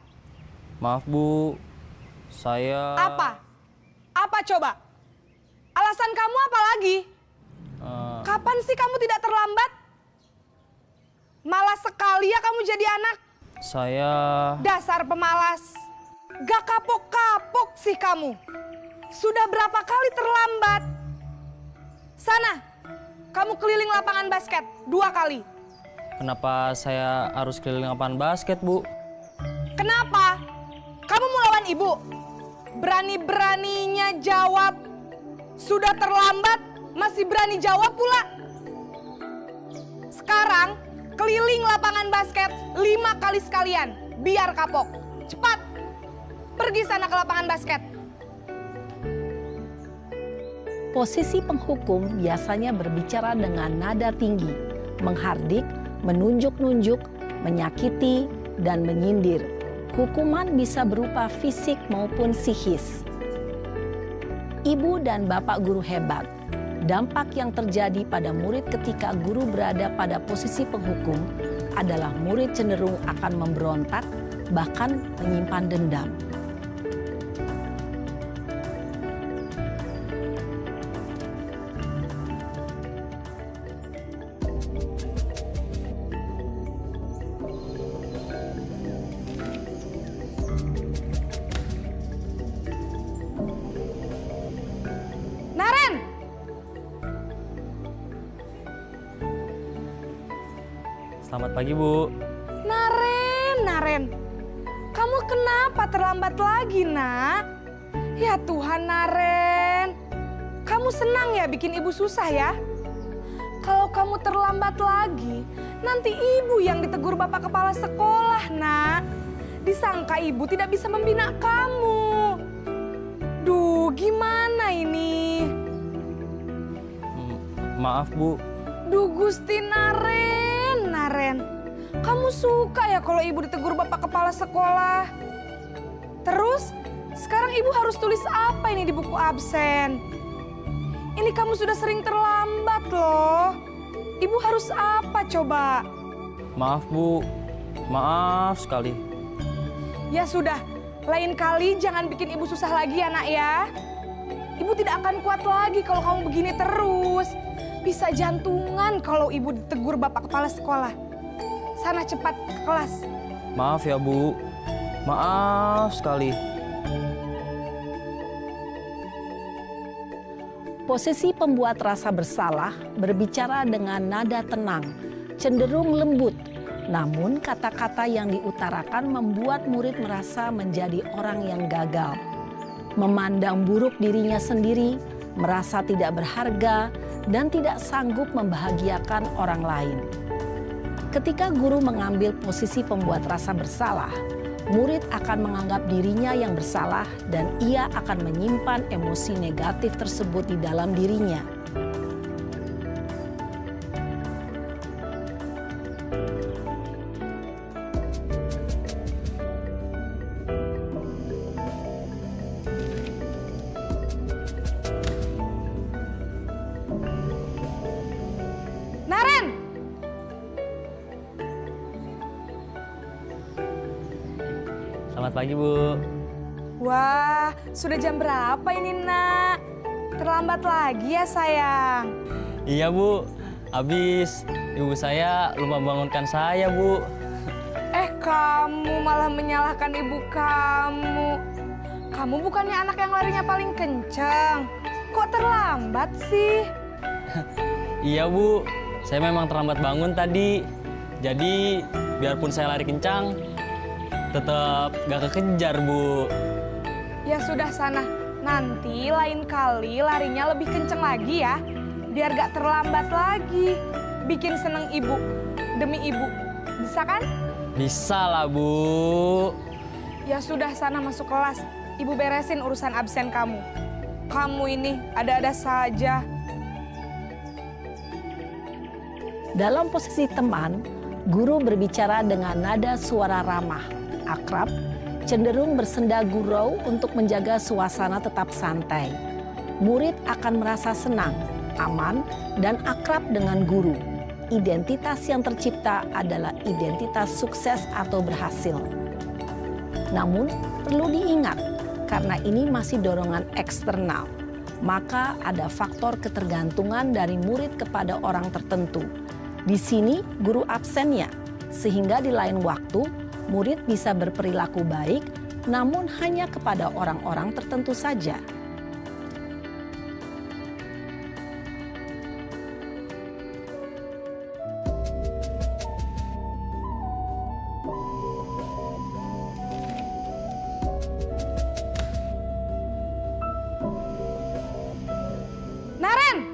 Maaf, Bu. Saya... Apa? Apa coba? Alasan kamu apa lagi? Kapan sih kamu tidak terlambat? Malas sekali ya kamu jadi anak. Saya... Dasar pemalas. Gak kapok-kapok sih kamu. Sudah berapa kali terlambat? Sana, kamu keliling lapangan basket 2 kali. Kenapa saya harus keliling lapangan basket, Bu? Kenapa? Kamu mau lawan ibu? Berani-beraninya jawab. Sudah terlambat, masih berani jawab pula. Sekarang, keliling lapangan basket 5 kali sekalian. Biar kapok. Cepat, pergi sana ke lapangan basket. Posisi penghukum biasanya berbicara dengan nada tinggi, menghardik, menunjuk-nunjuk, menyakiti, dan menyindir. Hukuman bisa berupa fisik maupun psikis. Ibu dan Bapak guru hebat, dampak yang terjadi pada murid ketika guru berada pada posisi penghukum adalah murid cenderung akan memberontak, bahkan menyimpan dendam. Naren! Selamat pagi, Bu. Naren. Kamu kenapa terlambat lagi, nak? Ya Tuhan, Naren. Kamu senang ya bikin ibu susah ya? Kalau kamu terlambat lagi, nanti ibu yang ditegur bapak kepala sekolah, nak. Disangka ibu tidak bisa membina kamu. Duh, gimana ini? Maaf, Bu. Duh Gusti Naren. Kamu suka ya kalau ibu ditegur bapak kepala sekolah? Terus, sekarang ibu harus tulis apa ini di buku absen? Ini kamu sudah sering terlambat loh. Ibu harus apa coba? Maaf Bu, maaf sekali. Ya sudah, lain kali jangan bikin ibu susah lagi ya nak ya. Ibu tidak akan kuat lagi kalau kamu begini terus. Bisa jantungan kalau ibu ditegur bapak kepala sekolah. Sana cepat ke kelas. Maaf ya Bu, maaf sekali. Posisi pembuat rasa bersalah berbicara dengan nada tenang, cenderung lembut. Namun kata-kata yang diutarakan membuat murid merasa menjadi orang yang gagal. Memandang buruk dirinya sendiri, merasa tidak berharga, dan tidak sanggup membahagiakan orang lain. Ketika guru mengambil posisi pembuat rasa bersalah, murid akan menganggap dirinya yang bersalah dan ia akan menyimpan emosi negatif tersebut di dalam dirinya. Naren! Selamat pagi Bu. Wah, sudah jam berapa ini nak? Terlambat lagi ya sayang. Iya Bu, habis ibu saya lupa bangunkan saya Bu. Kamu malah menyalahkan ibu kamu. Kamu bukannya anak yang larinya paling kencang. Kok terlambat sih? Iya Bu, saya memang terlambat bangun tadi. Jadi biarpun saya lari kencang, tetap gak kekejar Bu. Ya sudah sana, nanti lain kali larinya lebih kenceng lagi ya. Biar gak terlambat lagi. Bikin seneng ibu, demi ibu. Bisa kan? Bisa lah Bu. Ya sudah sana masuk kelas. Ibu beresin urusan absen kamu. Kamu ini ada-ada saja. Dalam posisi teman, guru berbicara dengan nada suara ramah, akrab, cenderung bersenda gurau untuk menjaga suasana tetap santai. Murid akan merasa senang, aman, dan akrab dengan guru. Identitas yang tercipta adalah identitas sukses atau berhasil. Namun, perlu diingat, karena ini masih dorongan eksternal, maka ada faktor ketergantungan dari murid kepada orang tertentu. Di sini, guru absennya, sehingga di lain waktu, murid bisa berperilaku baik, namun hanya kepada orang-orang tertentu saja. Naren!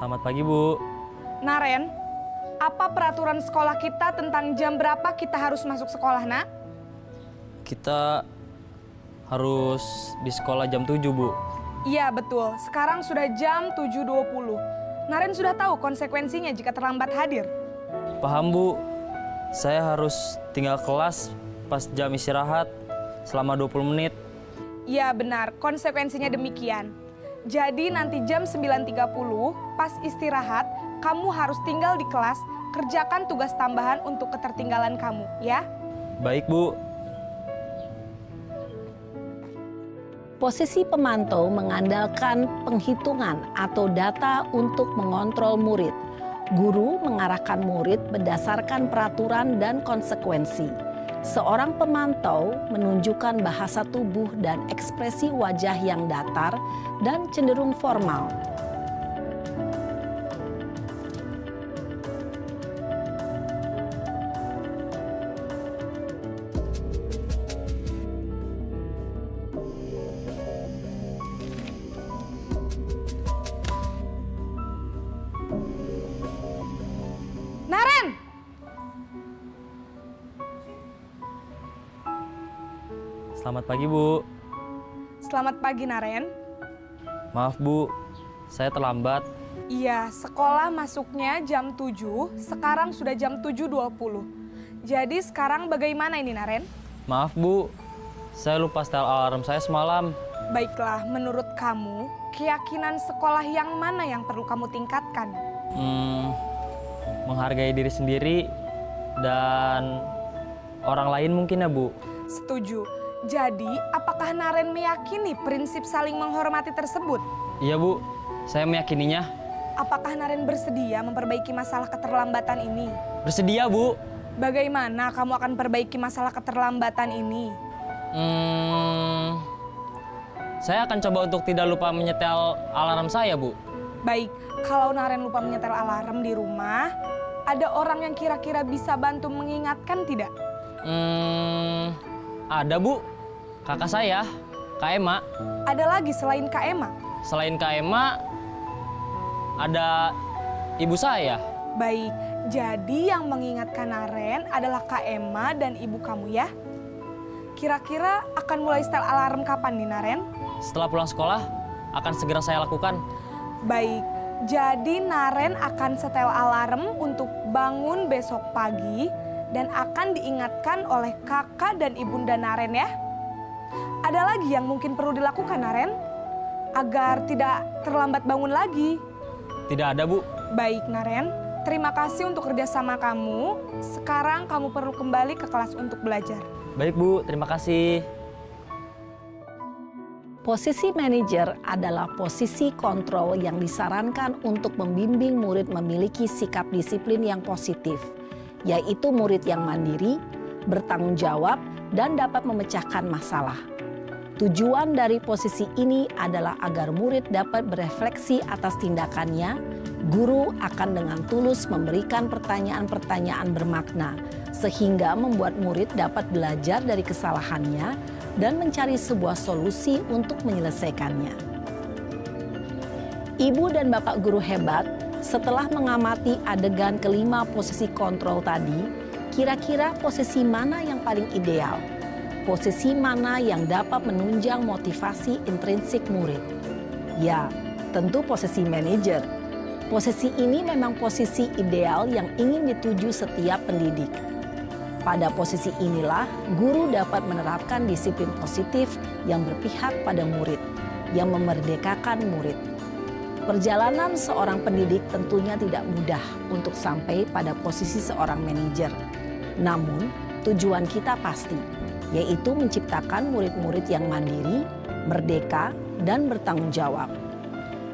Selamat pagi Bu. Naren, apa peraturan sekolah kita tentang jam berapa kita harus masuk sekolah, nak? Kita harus di sekolah jam 7 Bu. Iya betul, sekarang sudah jam 7.20. Naren sudah tahu konsekuensinya jika terlambat hadir. Paham Bu, saya harus tinggal kelas pas jam istirahat selama 20 menit. Iya benar, konsekuensinya demikian. Jadi nanti jam 9.30 pas istirahat, kamu harus tinggal di kelas, kerjakan tugas tambahan untuk ketertinggalan kamu, ya? Baik Bu. Posisi pemantau mengandalkan penghitungan atau data untuk mengontrol murid. Guru mengarahkan murid berdasarkan peraturan dan konsekuensi. Seorang pemantau menunjukkan bahasa tubuh dan ekspresi wajah yang datar dan cenderung formal. Naren! Selamat pagi Bu. Selamat pagi, Naren. Maaf Bu, saya terlambat. Iya, sekolah masuknya jam 7, sekarang sudah jam 7.20. Jadi sekarang bagaimana ini Naren? Maaf Bu, saya lupa setel alarm saya semalam. Baiklah, menurut kamu, keyakinan sekolah yang mana yang perlu kamu tingkatkan? Menghargai diri sendiri dan orang lain mungkin ya Bu. Setuju. Jadi, apakah Naren meyakini prinsip saling menghormati tersebut? Iya Bu, saya meyakininya. Apakah Naren bersedia memperbaiki masalah keterlambatan ini? Bersedia Bu. Bagaimana kamu akan perbaiki masalah keterlambatan ini? Saya akan coba untuk tidak lupa menyetel alarm saya Bu. Baik, kalau Naren lupa menyetel alarm di rumah, ada orang yang kira-kira bisa bantu mengingatkan tidak? Ada Bu, kakak saya, Kak Ema. Ada lagi selain Kak Ema? Selain Kak Ema, ada ibu saya. Baik, jadi yang mengingatkan Naren adalah Kak Ema dan ibu kamu ya? Kira-kira akan mulai setel alarm kapan nih Naren? Setelah pulang sekolah, akan segera saya lakukan. Baik, jadi Naren akan setel alarm untuk bangun besok pagi dan akan diingatkan oleh kakak dan ibunda Naren ya. Ada lagi yang mungkin perlu dilakukan Naren? Agar tidak terlambat bangun lagi. Tidak ada Bu. Baik Naren, terima kasih untuk kerjasama kamu. Sekarang kamu perlu kembali ke kelas untuk belajar. Baik Bu, terima kasih. Posisi manajer adalah posisi kontrol yang disarankan untuk membimbing murid memiliki sikap disiplin yang positif, yaitu murid yang mandiri, bertanggung jawab, dan dapat memecahkan masalah. Tujuan dari posisi ini adalah agar murid dapat berefleksi atas tindakannya. Guru akan dengan tulus memberikan pertanyaan-pertanyaan bermakna, sehingga membuat murid dapat belajar dari kesalahannya dan mencari sebuah solusi untuk menyelesaikannya. Ibu dan Bapak guru hebat, setelah mengamati adegan kelima posisi kontrol tadi, kira-kira posisi mana yang paling ideal? Posisi mana yang dapat menunjang motivasi intrinsik murid? Ya, tentu posisi manajer. Posisi ini memang posisi ideal yang ingin dituju setiap pendidik. Pada posisi inilah, guru dapat menerapkan disiplin positif yang berpihak pada murid, yang memerdekakan murid. Perjalanan seorang pendidik tentunya tidak mudah untuk sampai pada posisi seorang manajer. Namun, tujuan kita pasti, yaitu menciptakan murid-murid yang mandiri, merdeka, dan bertanggung jawab.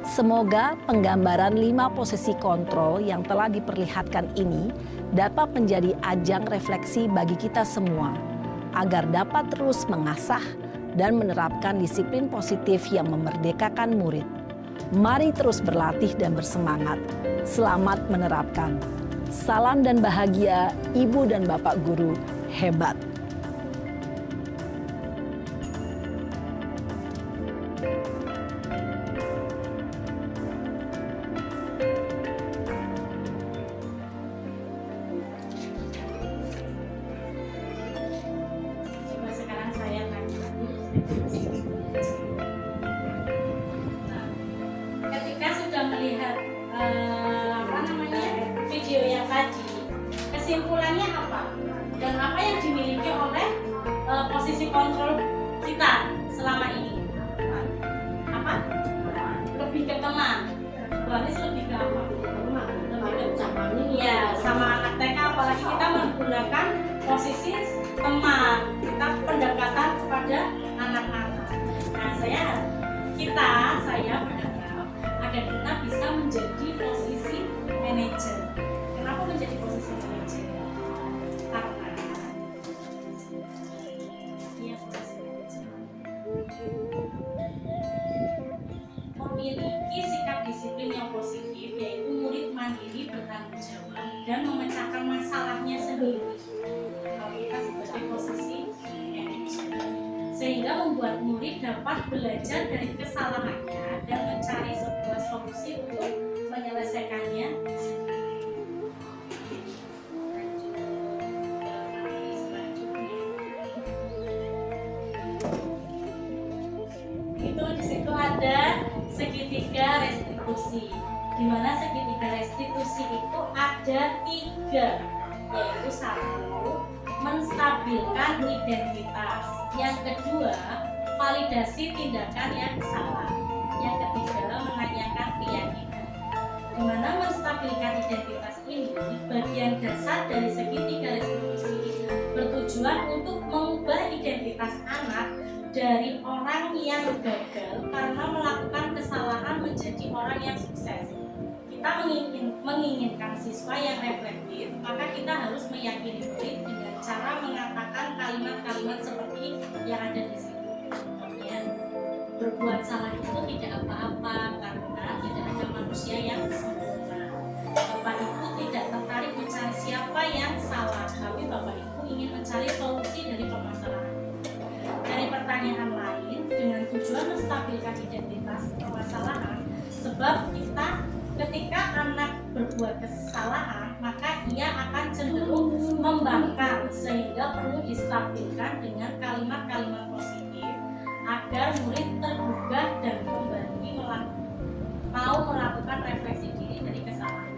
Semoga penggambaran 5 posisi kontrol yang telah diperlihatkan ini dapat menjadi ajang refleksi bagi kita semua, agar dapat terus mengasah dan menerapkan disiplin positif yang memerdekakan murid. Mari terus berlatih dan bersemangat. Selamat menerapkan. Salam dan bahagia Ibu dan Bapak guru hebat. Coba sekarang saya tanya. Nah, ketika sudah melihat video yang tadi, kesimpulannya apa? Dan apa yang dimiliki oleh posisi kontrol kita selama ini? Apa? Lebih ke teman. Berarti lebih ke apa? Lebih ke teman. Iya, sama anak TK apalagi kita menggunakan posisi teman. Kita pendekatan kepada anak-anak. Nah, saya berharap agar kita bisa menjadi posisi manajer. Kenapa menjadi posisi manajer? Karena dia posisi manajer memiliki sikap disiplin yang positif, yaitu murid mandiri, bertanggung jawab, dan memecahkan masalahnya sendiri. Kalau kita sebagai posisi manajer, sehingga membuat murid dapat belajar dari kesalahannya dan mencari sebuah solusi untuk menyelesaikannya. Itu di situ ada segitiga restitusi, di mana segitiga restitusi itu ada 3, yaitu 1, menstabilkan identitas, yang kedua, validasi tindakan yang salah, yang ketiga, menanyakan keyakinan. Di mana menstabilkan identitas ini bagian dasar dari segitiga restitusi bertujuan untuk mengubah identitas anak dari orang yang gagal karena melakukan kesalahan menjadi orang yang sukses. Kita menginginkan siswa yang reflektif, maka kita harus meyakini murid dengan cara mengatakan kalimat-kalimat seperti yang ada di sini. Contohnya, berbuat salah itu tidak apa-apa karena tidak ada manusia yang sempurna. Bapak Ibu tidak tertarik mencari siapa yang salah, tapi Bapak Ibu ingin mencari solusi dari permasalahan. Dari pertanyaan lain dengan tujuan menstabilkan identitas permasalahan, sebab kita ketika anak berbuat kesalahan maka ia akan cenderung membangkang, sehingga perlu distabilkan dengan kalimat-kalimat positif agar murid tergugah dan kembali mau melakukan refleksi diri dari kesalahan.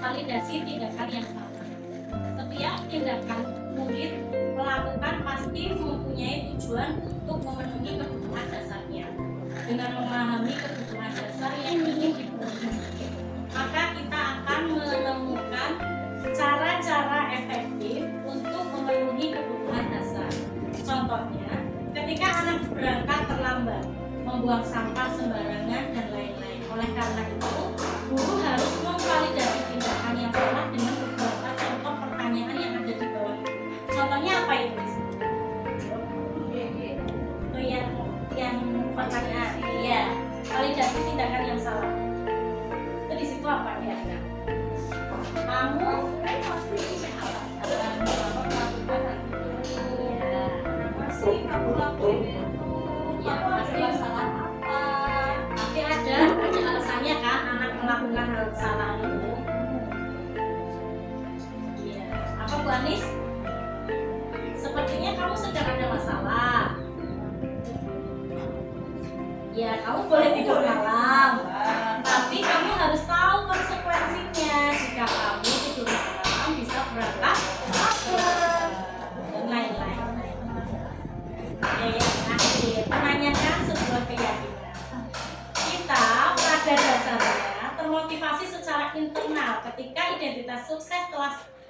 Validasi tindakan yang salah. Setiap tindakan murid melakukan pasti mempunyai tujuan untuk memenuhi kebutuhan dasarnya. Dengan memahami kebutuhan dasar yang ingin dipenuhi, maka kita akan menemukan cara-cara efektif untuk memenuhi kebutuhan dasar. Contohnya, ketika anak berangkat terlambat, membuang sampah sembarangan dan lain-lain. Oleh karena itu, guru harus memvalidasi tindakan yang salah dengan beberapa contoh pertanyaan yang ada di bawah ini. Contohnya apa itu? Yang pertanyaan, iya, validasi tindakan yang salah. Itu di situ apa ya? Kamu Kamu lakuin itu, ya pasti salah apa? Tapi ada alasannya kan anak melakukan hal salah itu. Iya, apa Bu Anis? Sepertinya kamu sedang ada masalah. Ya, kamu boleh tidur malam, tapi kamu harus tahu konsekuensinya. Jika kamu tidur malam bisa berangkat lapar dan lain-lain. Yang terakhir, menanyakan sebuah keyakinan. Kita pada dasarnya termotivasi secara internal ketika identitas sukses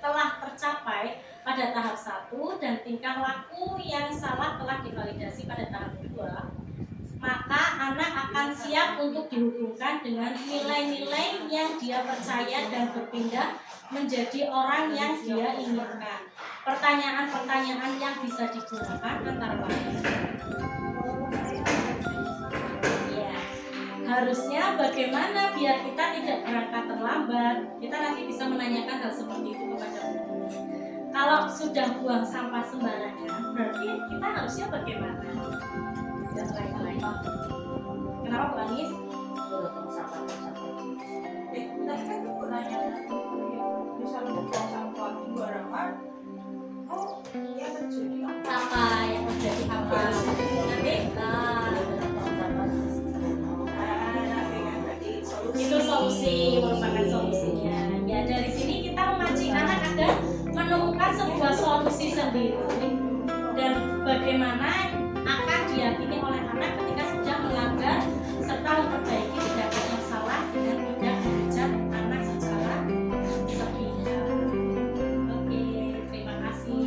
telah tercapai pada tahap 1 dan tingkah laku yang salah telah divalidasi pada tahap 2, maka anak akan siap untuk dihubungkan dengan nilai-nilai yang dia percaya dan berpindah menjadi orang yang dia inginkan. Pertanyaan-pertanyaan yang bisa digunakan antara lain, ya, harusnya bagaimana biar kita tidak berangkat terlambat. Kita nanti bisa menanyakan hal seperti itu kepada guru. Kalau sudah buang sampah sembarangan, berarti kita harusnya bagaimana? Dan lain-lain. Kenapa Bu Anis? tadi kan aku nanya misalnya buang sampah sembarangan, oh yang terjadi Apa yang terjadi apa? Nanti itu solusi, merupakan solusinya. Ya dari sini kita memancing anak agar menemukan sebuah solusi sendiri dan bagaimana akan diyakini oleh anak ketika sudah melanggar serta memperbaiki tindakan yang salah dengan tidak mengejar anak secara sepihak. Oke, terima kasih.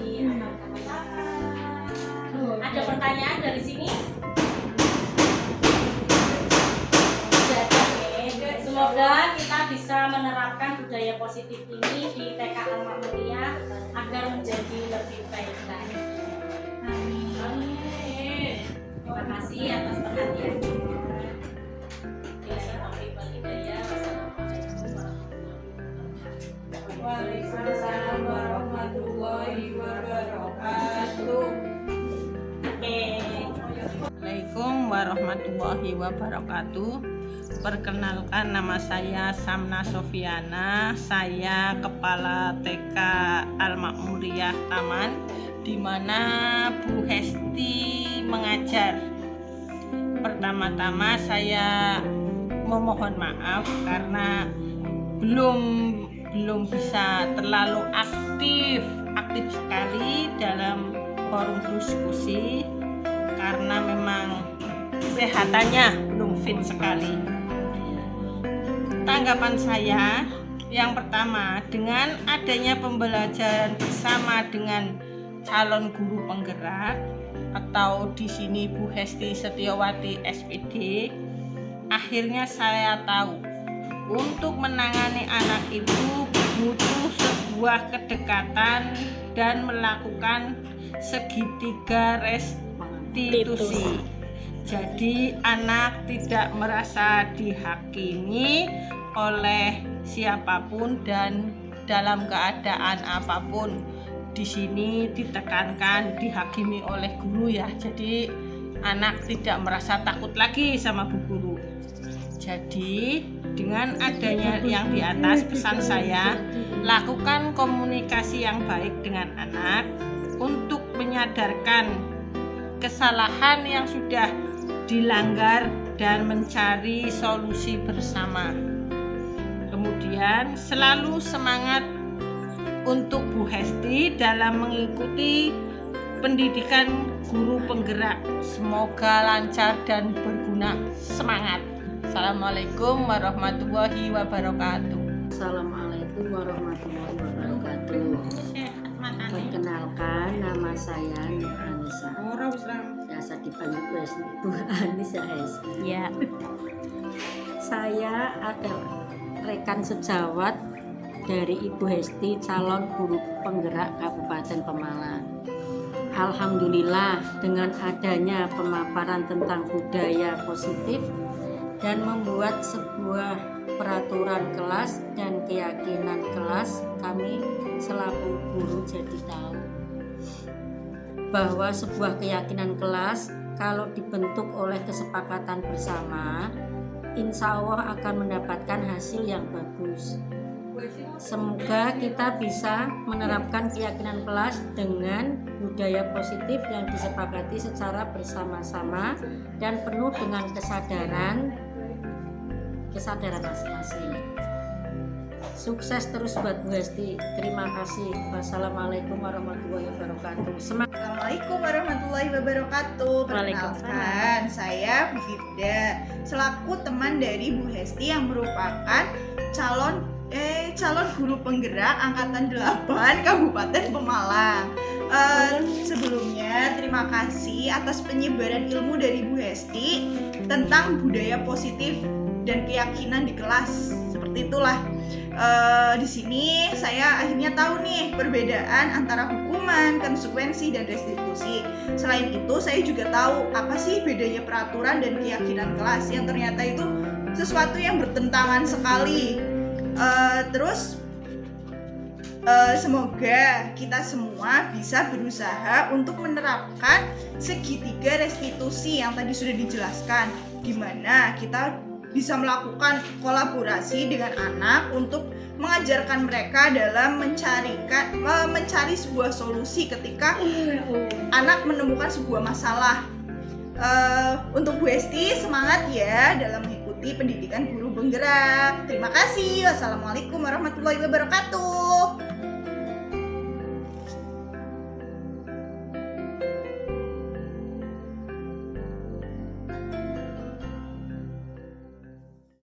Ada pertanyaan dari sini? Semoga kita bisa menerapkan budaya positif ini di TK Al-Ma'muriyah agar menjadi lebih baik lagi. Amin. Terima kasih atas perhatiannya. Waalaikumsalam warahmatullahi wabarakatuh. Assalamualaikum warahmatullahi wabarakatuh. Perkenalkan, nama saya Samna Sofiana. Saya Kepala TK Al-Ma'muriyah Taman, di mana Bu Hesti mengajar. pertama-tama saya memohon maaf karena belum bisa terlalu aktif sekali dalam forum diskusi karena memang kesehatannya belum fit sekali. Tanggapan saya yang pertama, dengan adanya pembelajaran bersama dengan calon guru penggerak atau di sini Bu Hesti Setiawati SPD, akhirnya saya tahu untuk menangani anak itu butuh sebuah kedekatan dan melakukan segitiga restitusi. Jadi anak tidak merasa dihakimi oleh siapapun dan dalam keadaan apapun. Di sini ditekankan dihakimi oleh guru ya. Jadi anak tidak merasa takut lagi sama bu guru. Jadi dengan adanya yang di atas, pesan saya, lakukan komunikasi yang baik dengan anak untuk menyadarkan kesalahan yang sudah dilanggar dan mencari solusi bersama. Kemudian selalu semangat untuk Bu Hesti dalam mengikuti pendidikan guru penggerak. Semoga lancar dan berguna. Semangat. Assalamualaikum warahmatullahi wabarakatuh. Assalamualaikum warahmatullahi wabarakatuh. Perkenalkan, nama saya Nur Anissa. Biasa dipanggil Bu Anissa Hesti. Ya. Saya adalah rekan sejawat dari Ibu Hesti, calon guru penggerak Kabupaten Pemalang. Alhamdulillah, dengan adanya pemaparan tentang budaya positif dan membuat sebuah peraturan kelas dan keyakinan kelas, kami selaku guru jadi tahu bahwa sebuah keyakinan kelas kalau dibentuk oleh kesepakatan bersama, insya Allah akan mendapatkan hasil yang bagus. Semoga kita bisa menerapkan keyakinan kelas dengan budaya positif yang disepakati secara bersama-sama dan penuh dengan kesadaran masing-masing. Sukses terus buat Bu Hesti. Terima kasih. Wassalamualaikum warahmatullahi wabarakatuh. Assalamualaikum warahmatullahi wabarakatuh. Perkenalkan, saya Bu Firda, selaku teman dari Bu Hesti yang merupakan calon guru penggerak angkatan 8 Kabupaten Pemalang. Sebelumnya terima kasih atas penyebaran ilmu dari Bu Hesti tentang budaya positif dan keyakinan di kelas. Seperti itulah. Di sini saya akhirnya tahu nih perbedaan antara hukuman, konsekuensi, dan restitusi. Selain itu saya juga tahu apa sih bedanya peraturan dan keyakinan kelas yang ternyata itu sesuatu yang bertentangan sekali. Semoga kita semua bisa berusaha untuk menerapkan segitiga restitusi yang tadi sudah dijelaskan, di mana kita bisa melakukan kolaborasi dengan anak untuk mengajarkan mereka dalam mencari sebuah solusi ketika anak menemukan sebuah masalah. Untuk Bu Hesti, semangat ya dalam mengikuti pendidikan guru penggerak. Terima kasih. Wassalamualaikum warahmatullahi wabarakatuh.